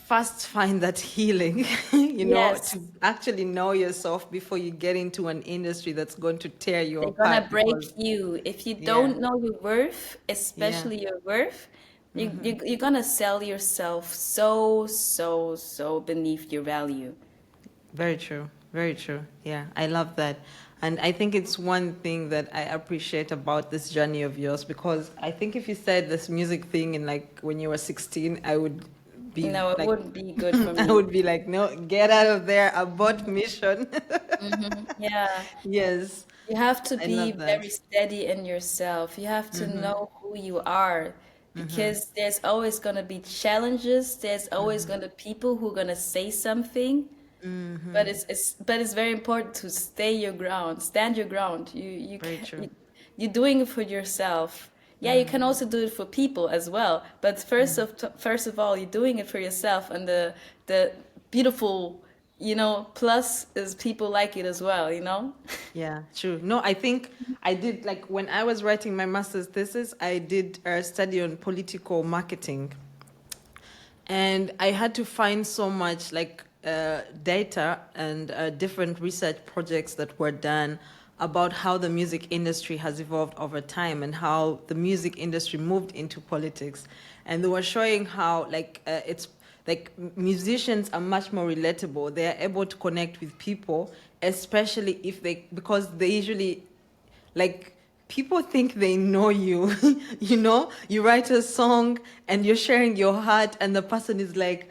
first find that healing, you know, Yes. to actually know yourself before you get into an industry that's going to tear you They're gonna apart. break Because, you. If you yeah, don't know your worth, yeah, especially your worth, you're gonna sell yourself so beneath your value. very true. Very true. Yeah, I love that. And I think it's one thing that I appreciate about this journey of yours, because I think if you said this music thing in like when you were 16, I would be No, it like, wouldn't be good for I me. would be like, no, get out of there, abort mission. Yeah. Yes, You have to I be love that. very steady in yourself. You have to know who you are, because there's always going to be challenges. There's always going to people who are going to say something, but it's very important to stay your ground, stand your ground. Very true. You're doing it for yourself. Yeah, you can also do it for people as well, but first of all, you're doing it for yourself, and the beautiful, you know, plus is people like it as well, you know? Yeah, true. No, I think I did, like when I was writing my master's thesis, I did a study on political marketing. And I had to find so much like data and different research projects that were done about how the music industry has evolved over time and how the music industry moved into politics. and they were showing how like it's like musicians are much more relatable. They are able to connect with people, especially if they, because they usually, like, people think they know you. You know, you write a song and you're sharing your heart, and the person is like,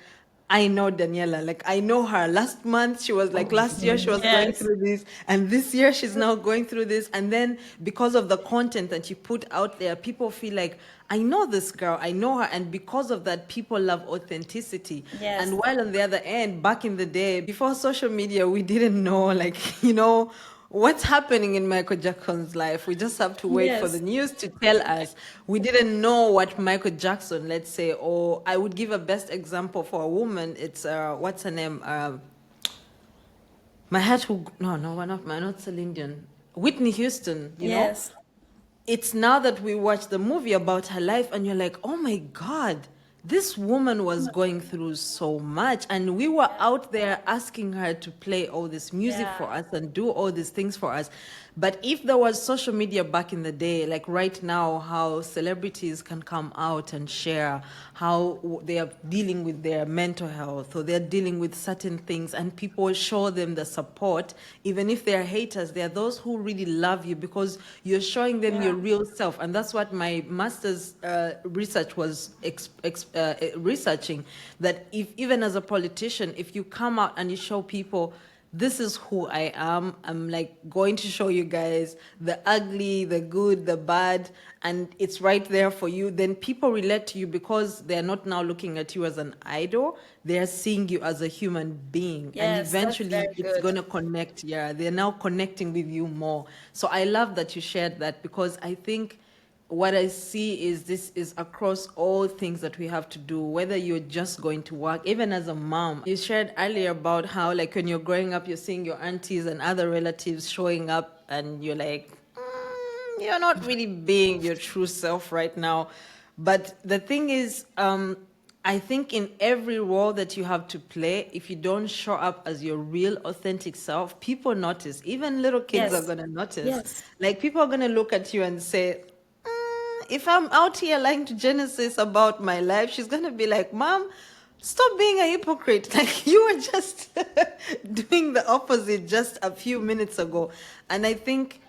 I know Daniela, like I know her. Last month she was like, last year she was going Yes. through this, and this year she's now going through this. And then because of the content that you put out there, people feel like, I know this girl, I know her. And because of that, people love authenticity. And Yes. while on the other end, back in the day, before social media, we didn't know, like, you know, what's happening in Michael Jackson's life. We just have to wait for the Yes. news to tell us. We didn't know what Michael Jackson, let's say, or I would give a best example for a woman. It's what's her name? My heart will, no, no, one of my, not Celine Dion. Whitney Houston, you know? Yes. It's now that we watch the movie about her life and you're like, oh my God, this woman was going through so much. And we were out there asking her to play all this music Yeah. for us and do all these things for us. But if there was social media back in the day, like right now, how celebrities can come out and share how they are dealing with their mental health or they're dealing with certain things, and people show them the support, even if they're haters, there are those who really love you because you're showing them your Yeah. real self. And that's what my master's research was researching, that if even as a politician, if you come out and you show people, this is who I am. I'm like going to show you guys the ugly, the good, the bad, and it's right there for you. Then people relate to you because they're not now looking at you as an idol. They're seeing you as a human being. And Yes, that's eventually very it's good. going to connect. Yeah, they're now connecting with you more. So I love that you shared that, because I think what I see is this is across all things that we have to do, whether you're just going to work, even as a mom. You shared earlier about how, like, when you're growing up, you're seeing your aunties and other relatives showing up, and you're like, you're not really being your true self right now. But the thing is, I think in every role that you have to play, if you don't show up as your real authentic self, people notice. Even little kids are Yes. going to notice. Yes. Like, people are going to look at you and say, if I'm out here lying to Genesis about my life, she's gonna be like, Mom, stop being a hypocrite. Like, you were just doing the opposite just a few minutes ago. And I think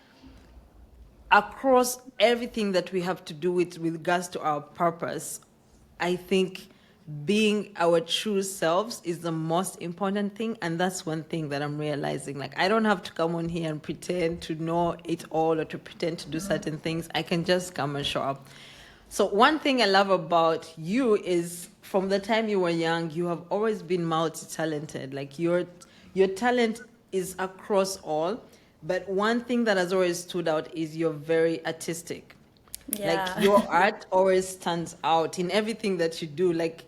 across everything that we have to do with regards to our purpose, I think being our true selves is the most important thing. And that's one thing that I'm realizing. Like, I don't have to come on here and pretend to know it all or to pretend to do certain things. I can just come and show up. So one thing I love about you is, from the time you were young, you have always been multi-talented. Like, your talent is across all. But one thing that has always stood out is you're very artistic. Like, Yeah. your art always stands out in everything that you do. Like,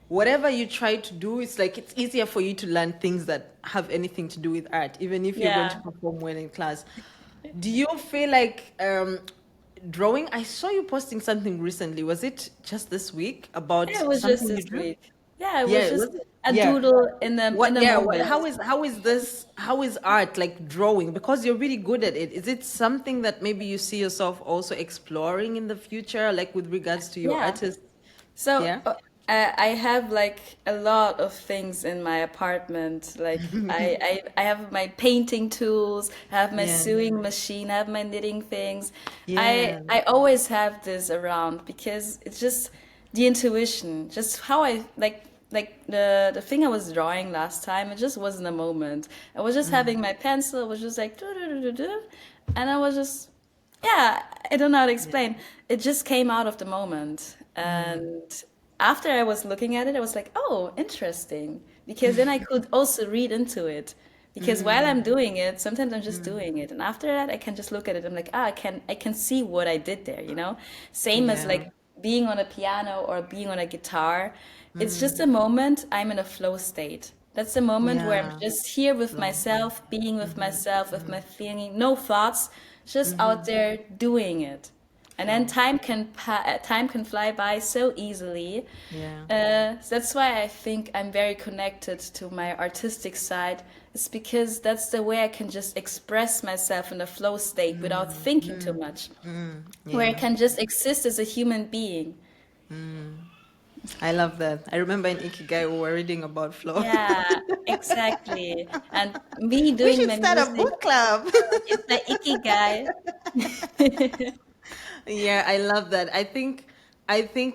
whatever you try to do, it's like it's easier for you to learn things that have anything to do with art, even if you're going to Yeah. perform well in class. Do you feel like drawing? I saw you posting something recently. Was it just this week about Yeah, it was just something you this drew? week. Yeah, it was Yeah, just was it? a Yeah. doodle in What? the Yeah. What, moment. how is this? How is art like drawing? Because you're really good at it. Is it something that maybe you see yourself also exploring in the future, like with regards to your Yeah. artist? So Yeah. I have like a lot of things in my apartment. Like I have my painting tools, I have my Yeah. sewing machine, I have my knitting things. Yeah. I always have this around because it's just the intuition, just how I like the thing I was drawing last time. It just wasn't a moment. I was just having my pencil. It was just like do do do do do, and I was just yeah, I don't know how to Yeah. explain. It just came out of the moment. And after I was looking at it, I was like, oh, interesting. Because then I could also read into it. Because while I'm doing it, sometimes I'm just doing it. And after that, I can just look at it. I'm like, ah, I can see what I did there, you know? Same as Yeah. like being on a piano or being on a guitar. It's just a moment I'm in a flow state. That's a moment where I'm Yeah. just here with Love that. myself, being with myself, with my feeling, no thoughts, just out there doing it. And then True. time can fly by so easily. Yeah. That's why I think I'm very connected to my artistic side. It's because that's the way I can just express myself in a flow state without thinking too much, where I Yeah. can just exist as a human being. I love that. I remember in Ikigai we were reading about flow. Yeah, exactly. And me We doing should my start a music, book club. it's the ikigai. Yeah, I love that. I think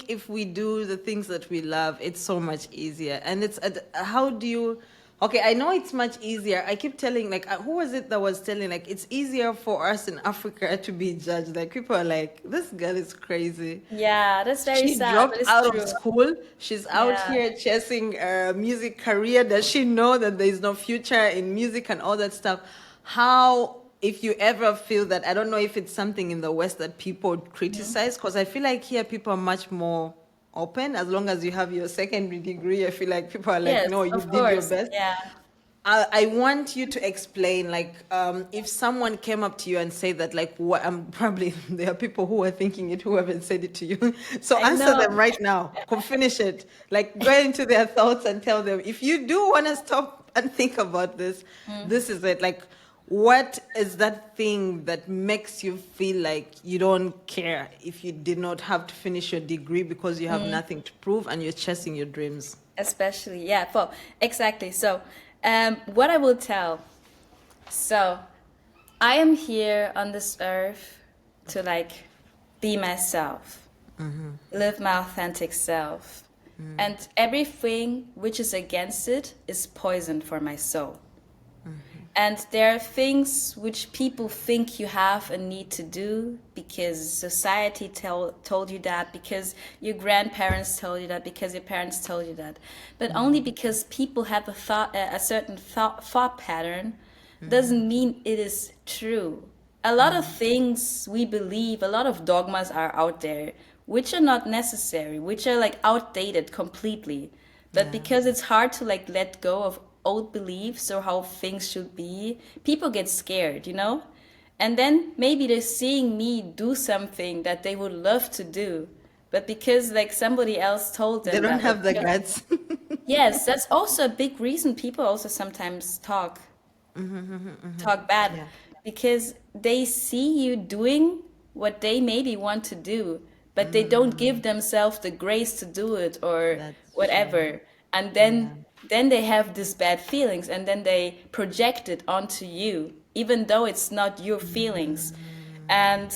if we do the things that we love, it's so much easier. And it's how do you okay, I know it's much easier. I keep telling like who was it that was telling like it's easier for us in Africa to be judged. Like people are like this girl is crazy. Yeah, that's very She sad, but dropped it's out of true. school. She's out Yeah. here chasing a music career. Does she know that there is no future in music and all that stuff? How, if you ever feel that, I don't know if it's something in the West that people Mhm. criticize, because I feel like here people are much more open. As long as you have your secondary degree, I feel like people are like, Yes, no, you of did your course. best. Yeah. I want you to explain, like, if someone came up to you and said that, like, what? Probably there are people who are thinking it who haven't said it to you. So I answer know. them right now. Finish it. Like, go into their thoughts and tell them if you do want to stop and think about this. Mm. This is it. Like, what is that thing that makes you feel like you don't care if you did not have to finish your degree because you have Mm. nothing to prove and you're chasing your dreams? Especially, yeah, well, exactly. So, what I will tell. So, I am here on this earth to like be myself, live my authentic self. And everything which is against it is poison for my soul. And there are things which people think you have a need to do because society told you that, because your grandparents told you that, because your parents told you that. But only because people have a certain thought pattern doesn't mean it is true. A lot of things we believe, a lot of dogmas are out there, which are not necessary, which are like outdated completely. But Yeah. because it's hard to like let go of old beliefs or how things should be, people get scared, you know? And then maybe they're seeing me do something that they would love to do. But because like somebody else told They them don't that, like, have the guts. yes, that's also a big reason people also sometimes talk bad, Yeah. because they see you doing what they maybe want to do, but they don't give themselves the grace to do it or That's true. whatever. And Yeah. then they have these bad feelings and then they project it onto you, even though it's not your feelings. And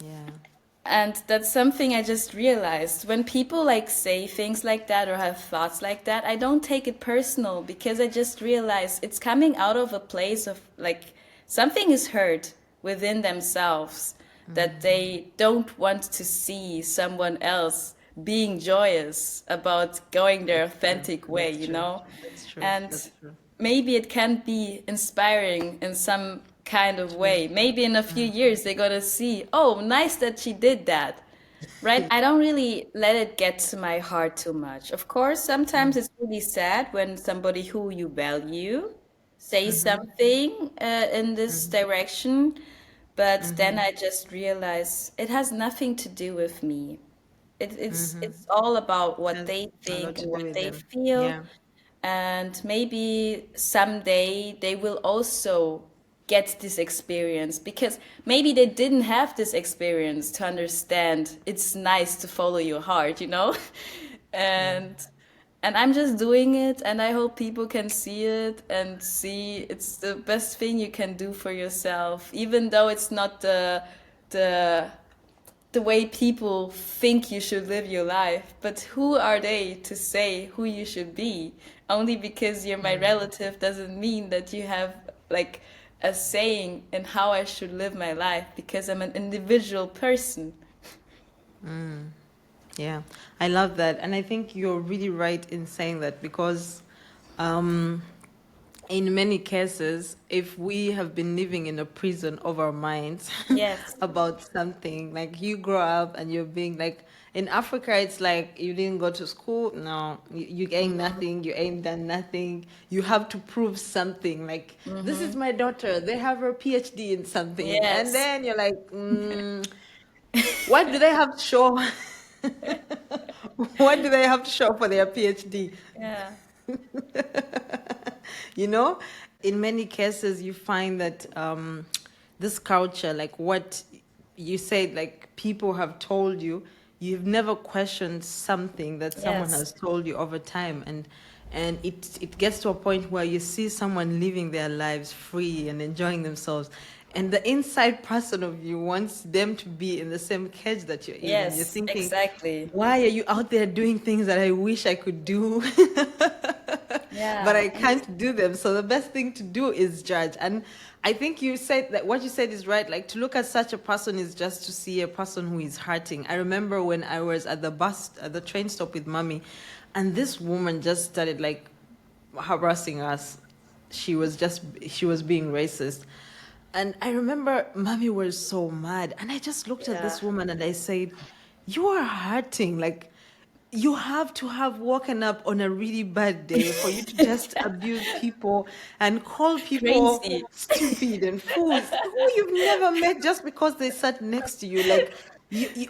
Yeah. that's something I just realized. When people like say things like that or have thoughts like that, I don't take it personal because I just realize it's coming out of a place of like something is hurt within themselves, that they don't want to see someone else being joyous about going their That's true. authentic way, That's you true. know? That's true. And That's true. maybe it can be inspiring in some kind of Yeah. way. Maybe in a few years they're gonna see, oh, nice that she did that. Right? I don't really let it get to my heart too much. Of course, sometimes it's really sad when somebody who you value says something in this direction, but then I just realize it has nothing to do with me. It's all about what Has they a lot think to and do what with they them. feel, Yeah. and maybe someday they will also get this experience because maybe they didn't have this experience to understand it's nice to follow your heart, you know? Yeah. and I'm just doing it, and I hope people can see it and see it's the best thing you can do for yourself, even though it's not the the way people think you should live your life. But who are they to say who you should be? Only because you're my relative doesn't mean that you have like a saying in how I should live my life, because I'm an individual person. Yeah. I love that. And I think you're really right in saying that because um, in many cases, if we have been living in a prison of our minds Yes. about something, like you grow up and you're being like, in Africa, it's like you didn't go to school. No, you ain't nothing. You ain't done nothing. You have to prove something. Like, this is my daughter. They have her PhD in something. And Yes. then you're like, what do they have to show? What do they have to show for their PhD? Yeah. You know, in many cases, you find that this culture, like what you said, like people have told you, you've never questioned something that someone Yes. has told you over time, and it gets to a point where you see someone living their lives free and enjoying themselves, and the inside person of you wants them to be in the same cage that you're in, and you're Yes, thinking, exactly. why are you out there doing things that I wish I could do? But Yeah. I can't do them. So the best thing to do is judge. And I think you said that what you said is right. Like, to look at such a person is just to see a person who is hurting. I remember when I was at the train stop with mommy, and this woman just started like harassing us. She was being racist. And I remember mommy was so mad. And I just looked at Yeah. this woman and I said, you are hurting. Like, you have to have woken up on a really bad day for you to just abuse people and call people Crazy. stupid and fools who you've never met just because they sat next to you. Like,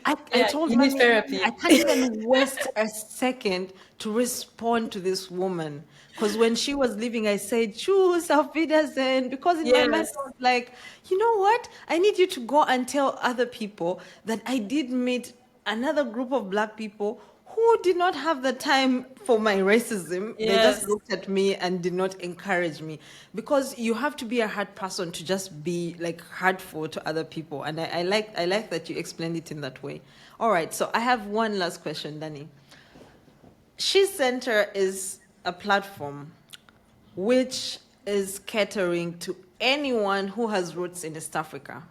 I Yeah, told you need mommy, therapy. I can't even waste a second to respond to this woman. Because when she was leaving, I said, choose auf Wiedersehen. Because in my mind, Yes. I was like, you know what? I need you to go and tell other people that I did meet another group of black people who did not have the time for my racism. They just Yes. looked at me and did not encourage me. Because you have to be a hard person to just be like hurtful to other people. And I like that you explained it in that way. All right, so I have one last question, Danny. She Center is a platform which is catering to anyone who has roots in East Africa.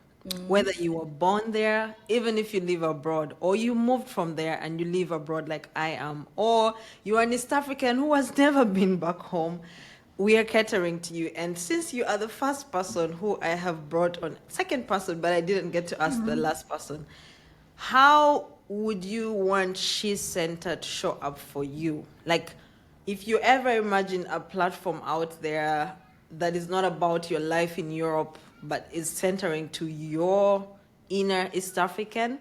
Whether you were born there, even if you live abroad, or you moved from there and you live abroad like I am, or you are an East African who has never been back home, we are catering to you. And since you are the first person who I have brought on, second person, but I didn't get to ask the last person, how would you want She Center to show up for you? Like, if you ever imagine a platform out there that is not about your life in Europe, but is centering to your inner East African,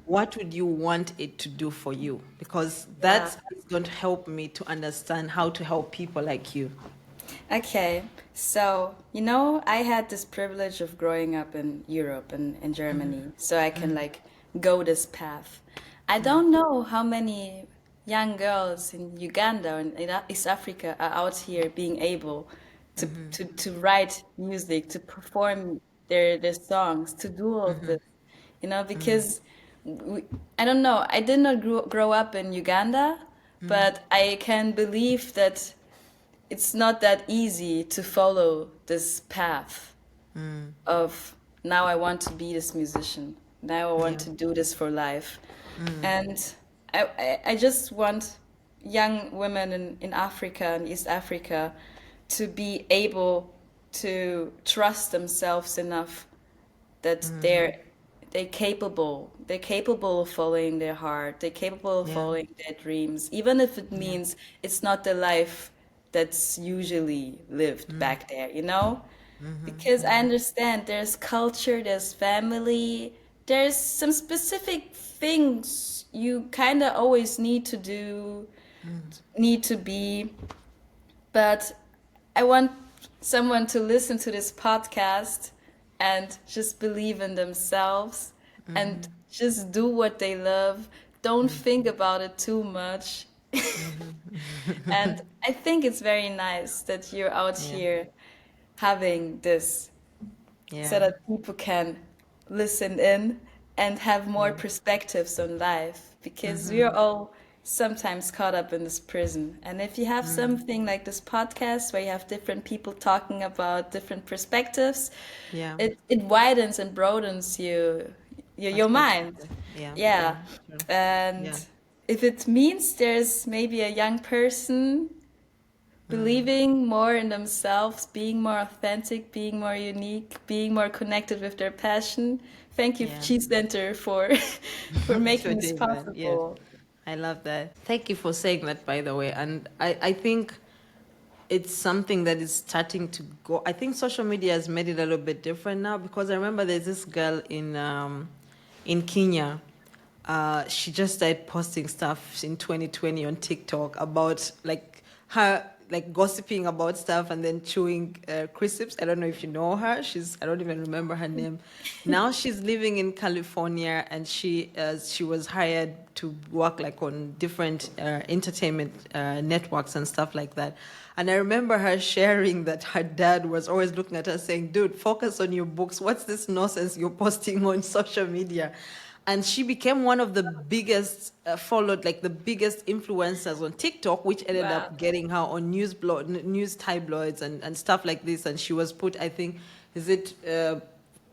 what would you want it to do for you? Because Yeah. that is going to help me to understand how to help people like you. Okay. So, I had this privilege of growing up in Europe and in Germany, so I can like go this path. I don't know how many young girls in Uganda and in East Africa are out here being able to write music, to perform their songs, to do all of this, because we, I don't know, I did not grow up in Uganda, but I can believe that it's not that easy to follow this path of now I want to be this musician. Now I want Yeah. to do this for life. And I just want young women in Africa and East Africa to be able to trust themselves enough that they're capable of following their heart, they're capable of Yeah. following their dreams, even if it Yeah. means it's not the life that's usually lived back there, because I understand there's culture, there's family, there's some specific things you kind of always need to do, need to be, but I want someone to listen to this podcast and just believe in themselves and just do what they love. Don't think about it too much. And I think it's very nice that you're out Yeah. here having this so Yeah. that people can listen in and have more Yeah. perspectives on life because we are all sometimes caught up in this prison. And if you have something like this podcast where you have different people talking about different perspectives, Yeah. it widens and broadens your mind. Perspective. Yeah. Yeah. Yeah. Sure. And Yeah. if it means there's maybe a young person believing more in themselves, being more authentic, being more unique, being more connected with their passion. Thank you, Yeah. Cheese Center, for for Sure, making this David. Yes. possible. I love that. Thank you for saying that, by the way. And I think it's something that is starting to go. I think social media has made it a little bit different now because I remember there's this girl in Kenya. She just started posting stuff in 2020 on TikTok about like her like gossiping about stuff and then chewing crisps. I don't know if you know her. I don't even remember her name. Now she's living in California, and she was hired to work like on different entertainment networks and stuff like that. And I remember her sharing that her dad was always looking at her saying, "Dude, focus on your books. What's this nonsense you're posting on social media?" And she became one of the biggest followed, like the biggest influencers on TikTok, which ended Wow. up getting her on news tabloids and stuff like this. And she was put, I think, is it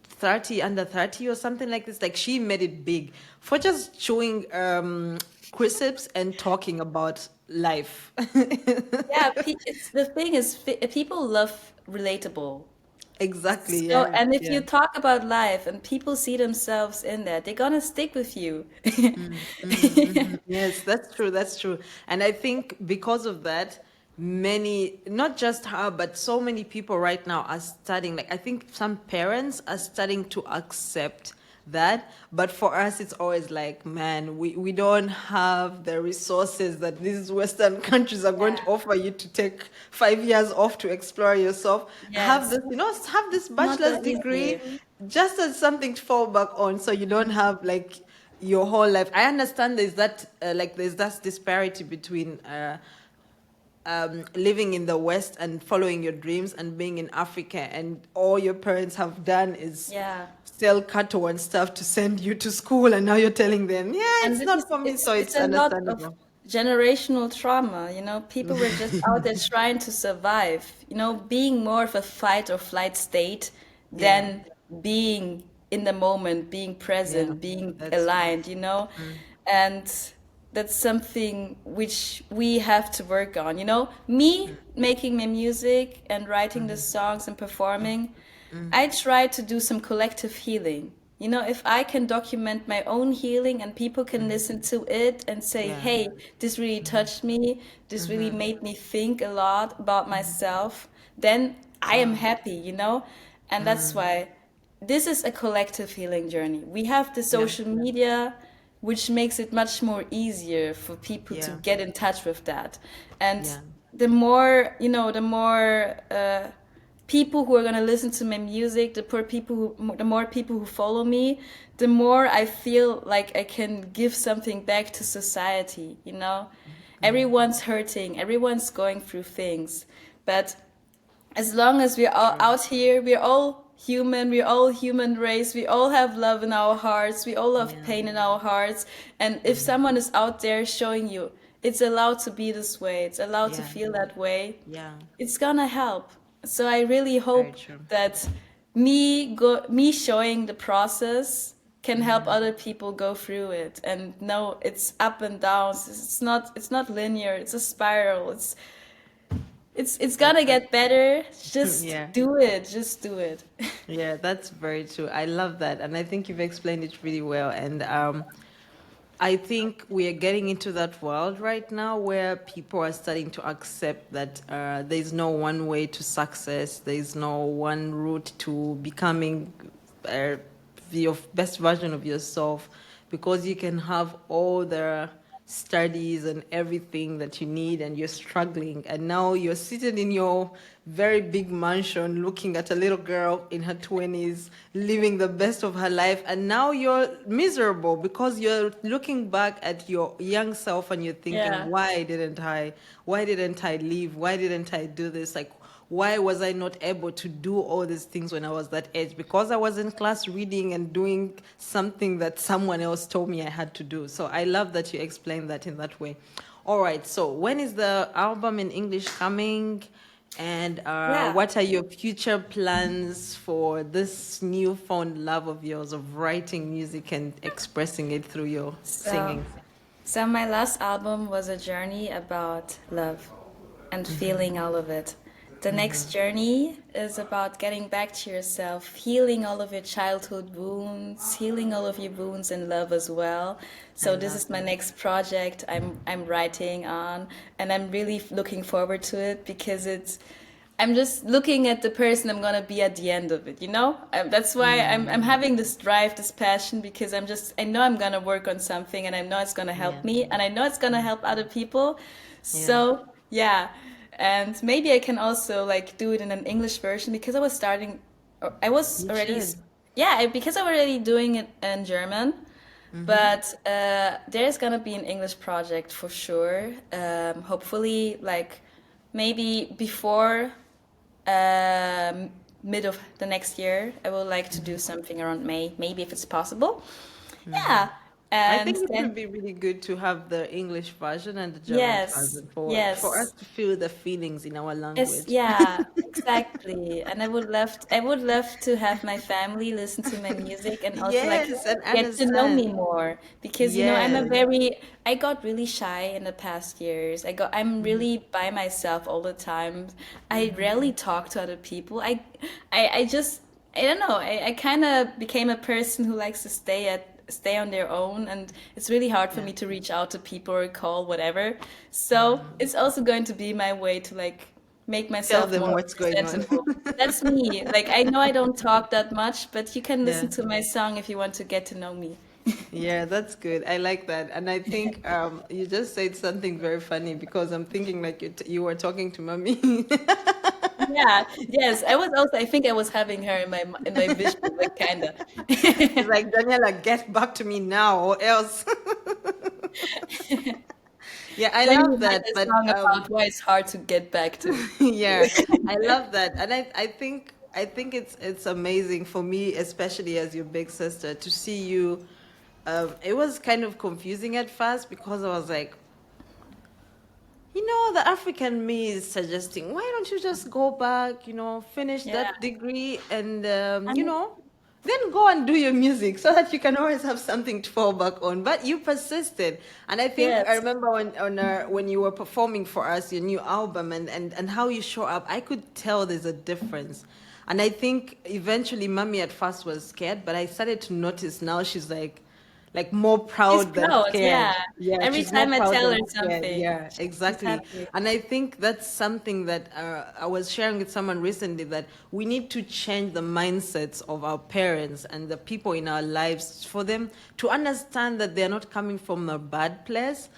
30 under 30 or something like this? Like she made it big for just showing crisps and talking about life. Yeah, it's the thing is people love relatable. Exactly. So, Yeah. and if Yeah. you talk about life and people see themselves in that, they're gonna stick with you. Yes, that's true. That's true. And I think because of that, many, not just her, but so many people right now are starting, like, I think some parents are starting to accept that. But for us, it's always like, man, we don't have the resources that these Western countries are going to Yeah. offer you to take 5 years off to explore yourself. Have Yes. this, have this Not bachelor's that easy. degree just as something to fall back on, so you don't have like your whole life. I understand there's that disparity between living in the West and following your dreams and being in Africa, and all your parents have done is Yeah. sell cattle and stuff to send you to school, and now you're telling them, yeah, And it's this not is for me, so it's it's a lot of understandable. generational trauma, People were just out there trying to survive, being more of a fight or flight state Yeah, than being in the moment, being yeah, present, being that's true. aligned. And that's something which we have to work on. Me making my music and writing the songs and performing, I try to do some collective healing. If I can document my own healing and people can listen to it and say, Yeah. hey, this really touched me, this really made me think a lot about myself, then I am Wow. happy. And that's why this is a collective healing journey. We have the Yeah. social media, which makes it much more easier for people to Yeah. get in touch with that. And Yeah. the more people who are going to listen to my music, the more people who follow me, the more I feel like I can give something back to society. Everyone's hurting, everyone's going through things, but as long as we're all True. out here, we're all human, we're all human race, we all have love in our hearts, we all have Yeah. pain in our hearts. And if someone is out there showing you it's allowed to be this way, it's allowed to Yeah. feel that way, Yeah. it's gonna help. So I really Very hope true. that me showing the process can help other people go through it. And no, it's up and downs. It's not linear. It's a spiral. It's That's gonna get better. Just yeah. do it. Just do it. Yeah, that's very true. I love that. And I think you've explained it really well. And I think we are getting into that world right now where people are starting to accept that there's no one way to success, there's no one route to becoming uh, your best version of yourself, because you can have all the studies and everything that you need and you're struggling, and now you're seated in your very big mansion looking at a little girl in her 20s living the best of her life, and now you're miserable because you're looking back at your young self and you're thinking, Yeah. why didn't I leave, why didn't I do this, like why was I not able to do all these things when I was that age? Because I was in class reading and doing something that someone else told me I had to do. So I love that you explained that in that way. All right. So when is the album in English coming? And Yeah. what are your future plans for this newfound love of yours of writing music and expressing it through your So, singing? so my last album was a journey about love and feeling all of it. The next journey is about getting back to yourself, healing all of your childhood wounds, healing all of your wounds in love as well. I So this love is my that. next project I'm writing on, and I'm really looking forward to it because I'm just looking at the person I'm gonna be at the end of it. That's why I'm having this drive, this passion, because I know I'm gonna work on something, and I know it's gonna Yeah. help me, and I know it's gonna help other people. Yeah. So yeah, And maybe I can also like do it in an English version because I was starting, or I was You already, should. yeah, because I'm already doing it in German. But there's gonna be an English project for sure. Hopefully, like maybe before um, mid of the next year, I would like to do something around May, maybe if it's possible. Yeah, I and think it would then be really good to have the English version and the German yes, version for us yes. to feel the feelings in our Yes, language. yeah, exactly. And I would love to have my family listen to my music and also like Yes, and get to know me understand. more because Yes. I got really shy in the past years. I'm really by myself all the time. I rarely talk to other people. I just I don't know. I kind of became a person who likes to stay on their own, and it's really hard for Yeah. me to reach out to people or call whatever. So it's also going to be my way to like make Tell myself them more what's going on. presentable. That's me. Like I know I don't talk that much, but you can listen Yeah. to my song if you want to get to know me. Yeah, that's good. I like that. And I think you just said something very funny because I'm thinking like you were talking to mommy. Yeah, yes. I think I was having her in my vision, like kinda. She's like, Daniela, get back to me now or else. Yeah, I Then you love write that. a But song about why it's hard to get back to. yeah, I love that. And I think it's amazing for me, especially as your big sister, to see you. It was kind of confusing at first because I was like, the African me is suggesting, why don't you just go back, finish Yeah. that degree and, And then go and do your music so that you can always have something to fall back on. But you persisted. And I think I yes. remember when you were performing for us, your new album and how you show up, I could tell there's a difference. And I think eventually mommy at first was scared, but I started to notice now she's like more She's proud than proud, scared. yeah. Yeah, Every she's more time I proud tell her than scared. something, Yeah, she's exactly. happy. And I think that's something that I was sharing with someone recently, that we need to change the mindsets of our parents and the people in our lives for them to understand that they're not coming from a bad place.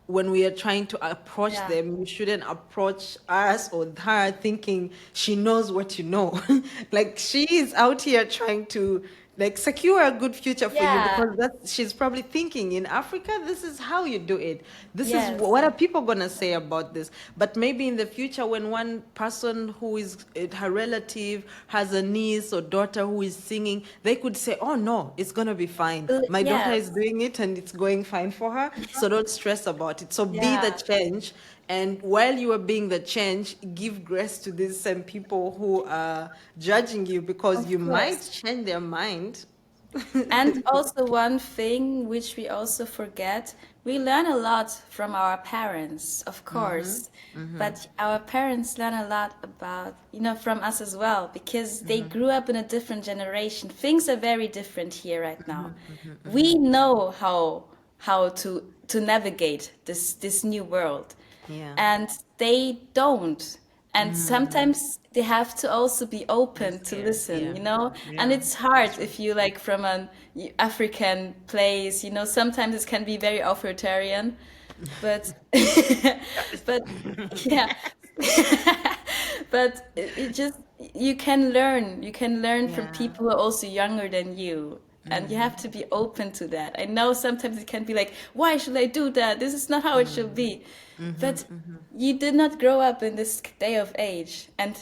When we are trying to approach Yeah. them, you shouldn't approach us or her thinking she knows what you know. Like she is out here trying to like secure a good future for you, Yeah. because that she's probably thinking in Africa this is how you do it. This is Yes. what are people gonna say about this. But maybe in the future, when one person who is her relative has a niece or daughter who is singing, they could say, oh no, it's gonna be fine, my daughter is Yes. doing it and it's going fine for her, so don't stress about it. So be the Yeah. change. And while you are being the change, give grace to these same people who are judging you, because Of you might course. change their mind. And also one thing which we also forget, we learn a lot from our parents, of course. But our parents learn a lot about, from us as well, because they grew up in a different generation. Things are very different here right now. We know how to navigate this new world, Yeah. and they don't. And sometimes they have to also be They're open to scared. listen, Yeah. and Yeah. it's That's hard true. if you like from an African place, sometimes it can be very authoritarian, but but yeah. But it just you can learn from Yeah. people who are also younger than you, and you have to be open to that. I know sometimes it can be like, why should I do that? This is not how it should be. But you did not grow up in this day of age, and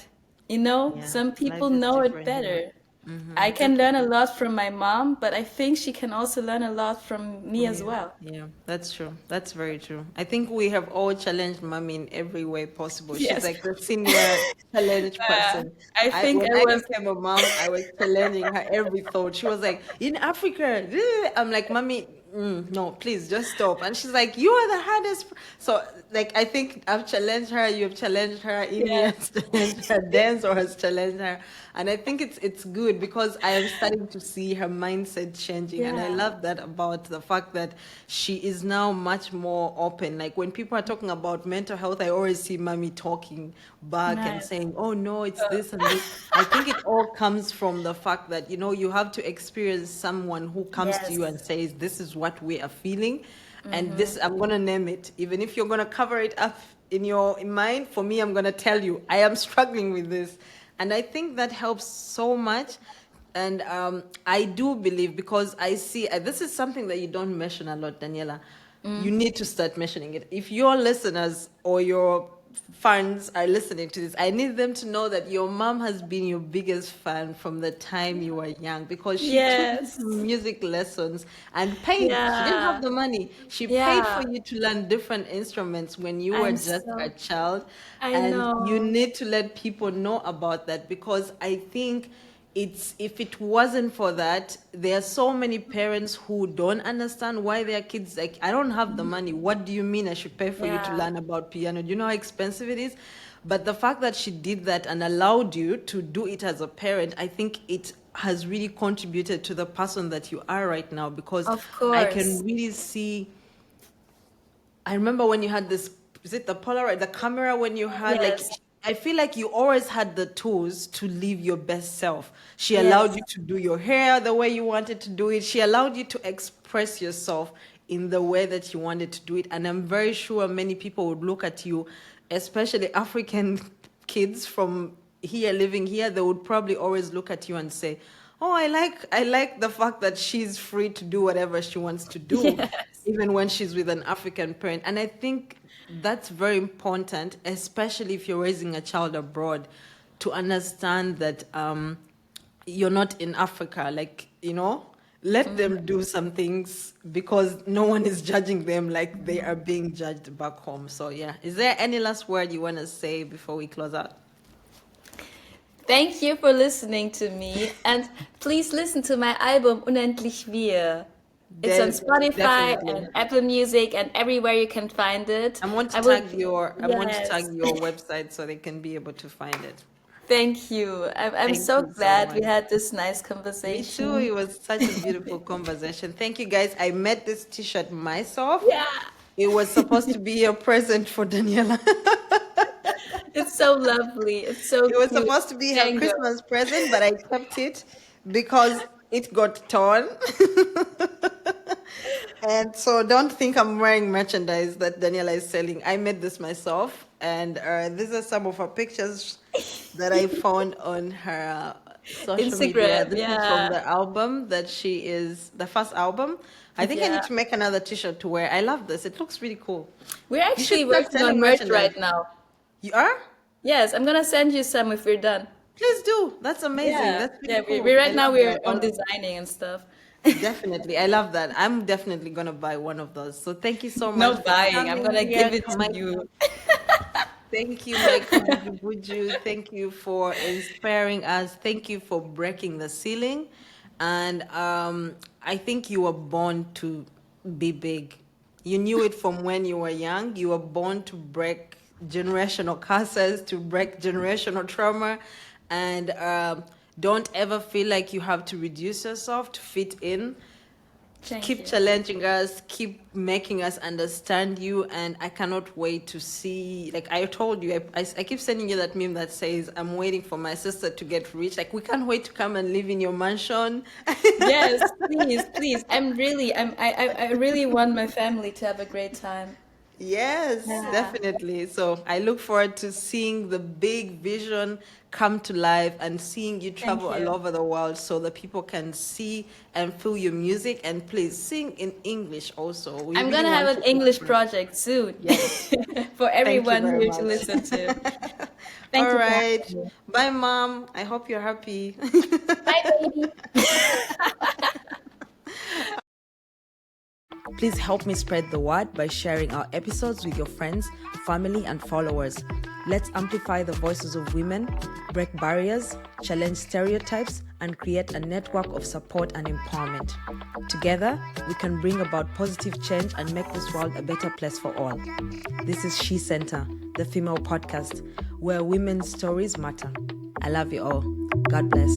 Yeah. some people Life is know it different here. better. I can That's learn a lot from my mom, but I think she can also learn a lot from me from as you. well. Yeah, that's true. That's very true. I think we have all challenged mommy in every way possible. She's Yes. like the senior challenge person. I I think when I I was. became a mom, I was challenging her every thought. She was like, "In Africa," I'm like, "Mommy, no, please just stop." And she's like, "You are the hardest." So, like, I think I've challenged her. You've challenged her. Ini Yes. has challenged her. Denzel has challenged her, and I think it's good because I am starting to see her mindset changing, and I Yeah. love that about the fact that she is now much more open. Like when people are talking about mental health, I always see mommy talking back and Nice. saying, "Oh no, it's Uh, this and this." I think it all comes from the fact that you have to experience someone who comes to you and yes. says, "This is what we are feeling," and this I'm gonna name it, even if you're gonna cover it up in your mind. For me, I'm gonna tell you, I am struggling with this, and I think that helps so much. And I do believe, because I see this is something that you don't mention a lot, Daniela. You need to start mentioning it. If your listeners or your fans are listening to this, I need them to know that your mom has been your biggest fan from the time you were young, because she took you Yes. to music lessons and paid. She didn't have Yeah. the money. She paid for Yeah. you to learn different instruments when you were I'm just a so, child. I And you know. need to let people know about that, because I think if it wasn't for that, there are so many parents who don't understand why their kids, like, I don't have the money. What do you mean I should pay for you to Yeah. learn about piano? Do you know how expensive it is? But the fact that she did that and allowed you to do it as a parent, I think it has really contributed to the person that you are right now, because Of I can course. really see. I remember when you had this, is it the Polaroid, the camera, when you had, like, Yes. I feel like you always had the tools to live your best self. She allowed you Yes. to do your hair the way you wanted to do it. She allowed you to express yourself in the way that you wanted to do it. And I'm very sure many people would look at you, especially African kids from here, living here, they would probably always look at you and say, "Oh, I like the fact that she's free to do whatever she wants to do, Yes. even when she's with an African parent." And I think that's very important, especially if you're raising a child abroad, to understand that you're not in Africa. Like, let them do some things, because no one is judging them like they are being judged back home. So, yeah. Is there any last word you want to say before we close out? Thank you for listening to me. And please listen to my album Unendlich Wir. It's on Spotify Definitely. and Apple Music and everywhere you can find it. I will, I want to tag yes. your website so they can be able to find it. Thank you. I'm Thank so you so glad we much. had this nice Me too. It conversation. was such a beautiful conversation. Thank you, guys. I made this T-shirt myself. Yeah, It was supposed to be a present for Daniela. it's so lovely. It's so It was cute. supposed to be her Mango. Christmas present, but I kept it because it got torn. And so don't think I'm wearing merchandise that Daniela is selling. I made this myself. And these are some of her pictures that I found on her social media. Instagram, This is from yeah. the album the first album. I think I need Yeah. to make another t-shirt to wear. I love this. It looks really cool. We're You should actually start working on selling merch merchandise. right now. You are? Yes, I'm gonna send you some if we're done. Please do. That's amazing. Yeah, That's really yeah. We cool. I right now love we're that. on designing and stuff. Definitely. I love that. I'm definitely gonna buy one of those. So thank you so much No for buying. I'm coming gonna give here. it to you. Thank you, Michael Buju. Thank you for inspiring us. Thank you for breaking the ceiling. And I think you were born to be big. You knew it from when you were young. You were born to break generational curses, to break generational trauma. And don't ever feel like you have to reduce yourself to fit in. Thank Keep you. challenging us, keep making us understand you. And I cannot wait to see, like I told you, I keep sending you that meme that says, "I'm waiting for my sister to get rich." Like, we can't wait to come and live in your mansion. Yes, please, please. I really want my family to have a great time. Yes, Yeah. definitely. So I look forward to seeing the big vision come to life, and seeing you Thank travel all you. over the world so that people can see and feel your music. And please sing in English also. We I'm really gonna have want an to English express. project soon Yes. for Thank you everyone very here to much. listen to. Thank All you for right. having me. Bye, Mom. I hope you're happy. Bye, baby. Please help me spread the word by sharing our episodes with your friends, family, and followers. Let's amplify the voices of women, break barriers, challenge stereotypes, and create a network of support and empowerment. Together, we can bring about positive change and make this world a better place for all. This is She Center, the female podcast, where women's stories matter. I love you all. God bless.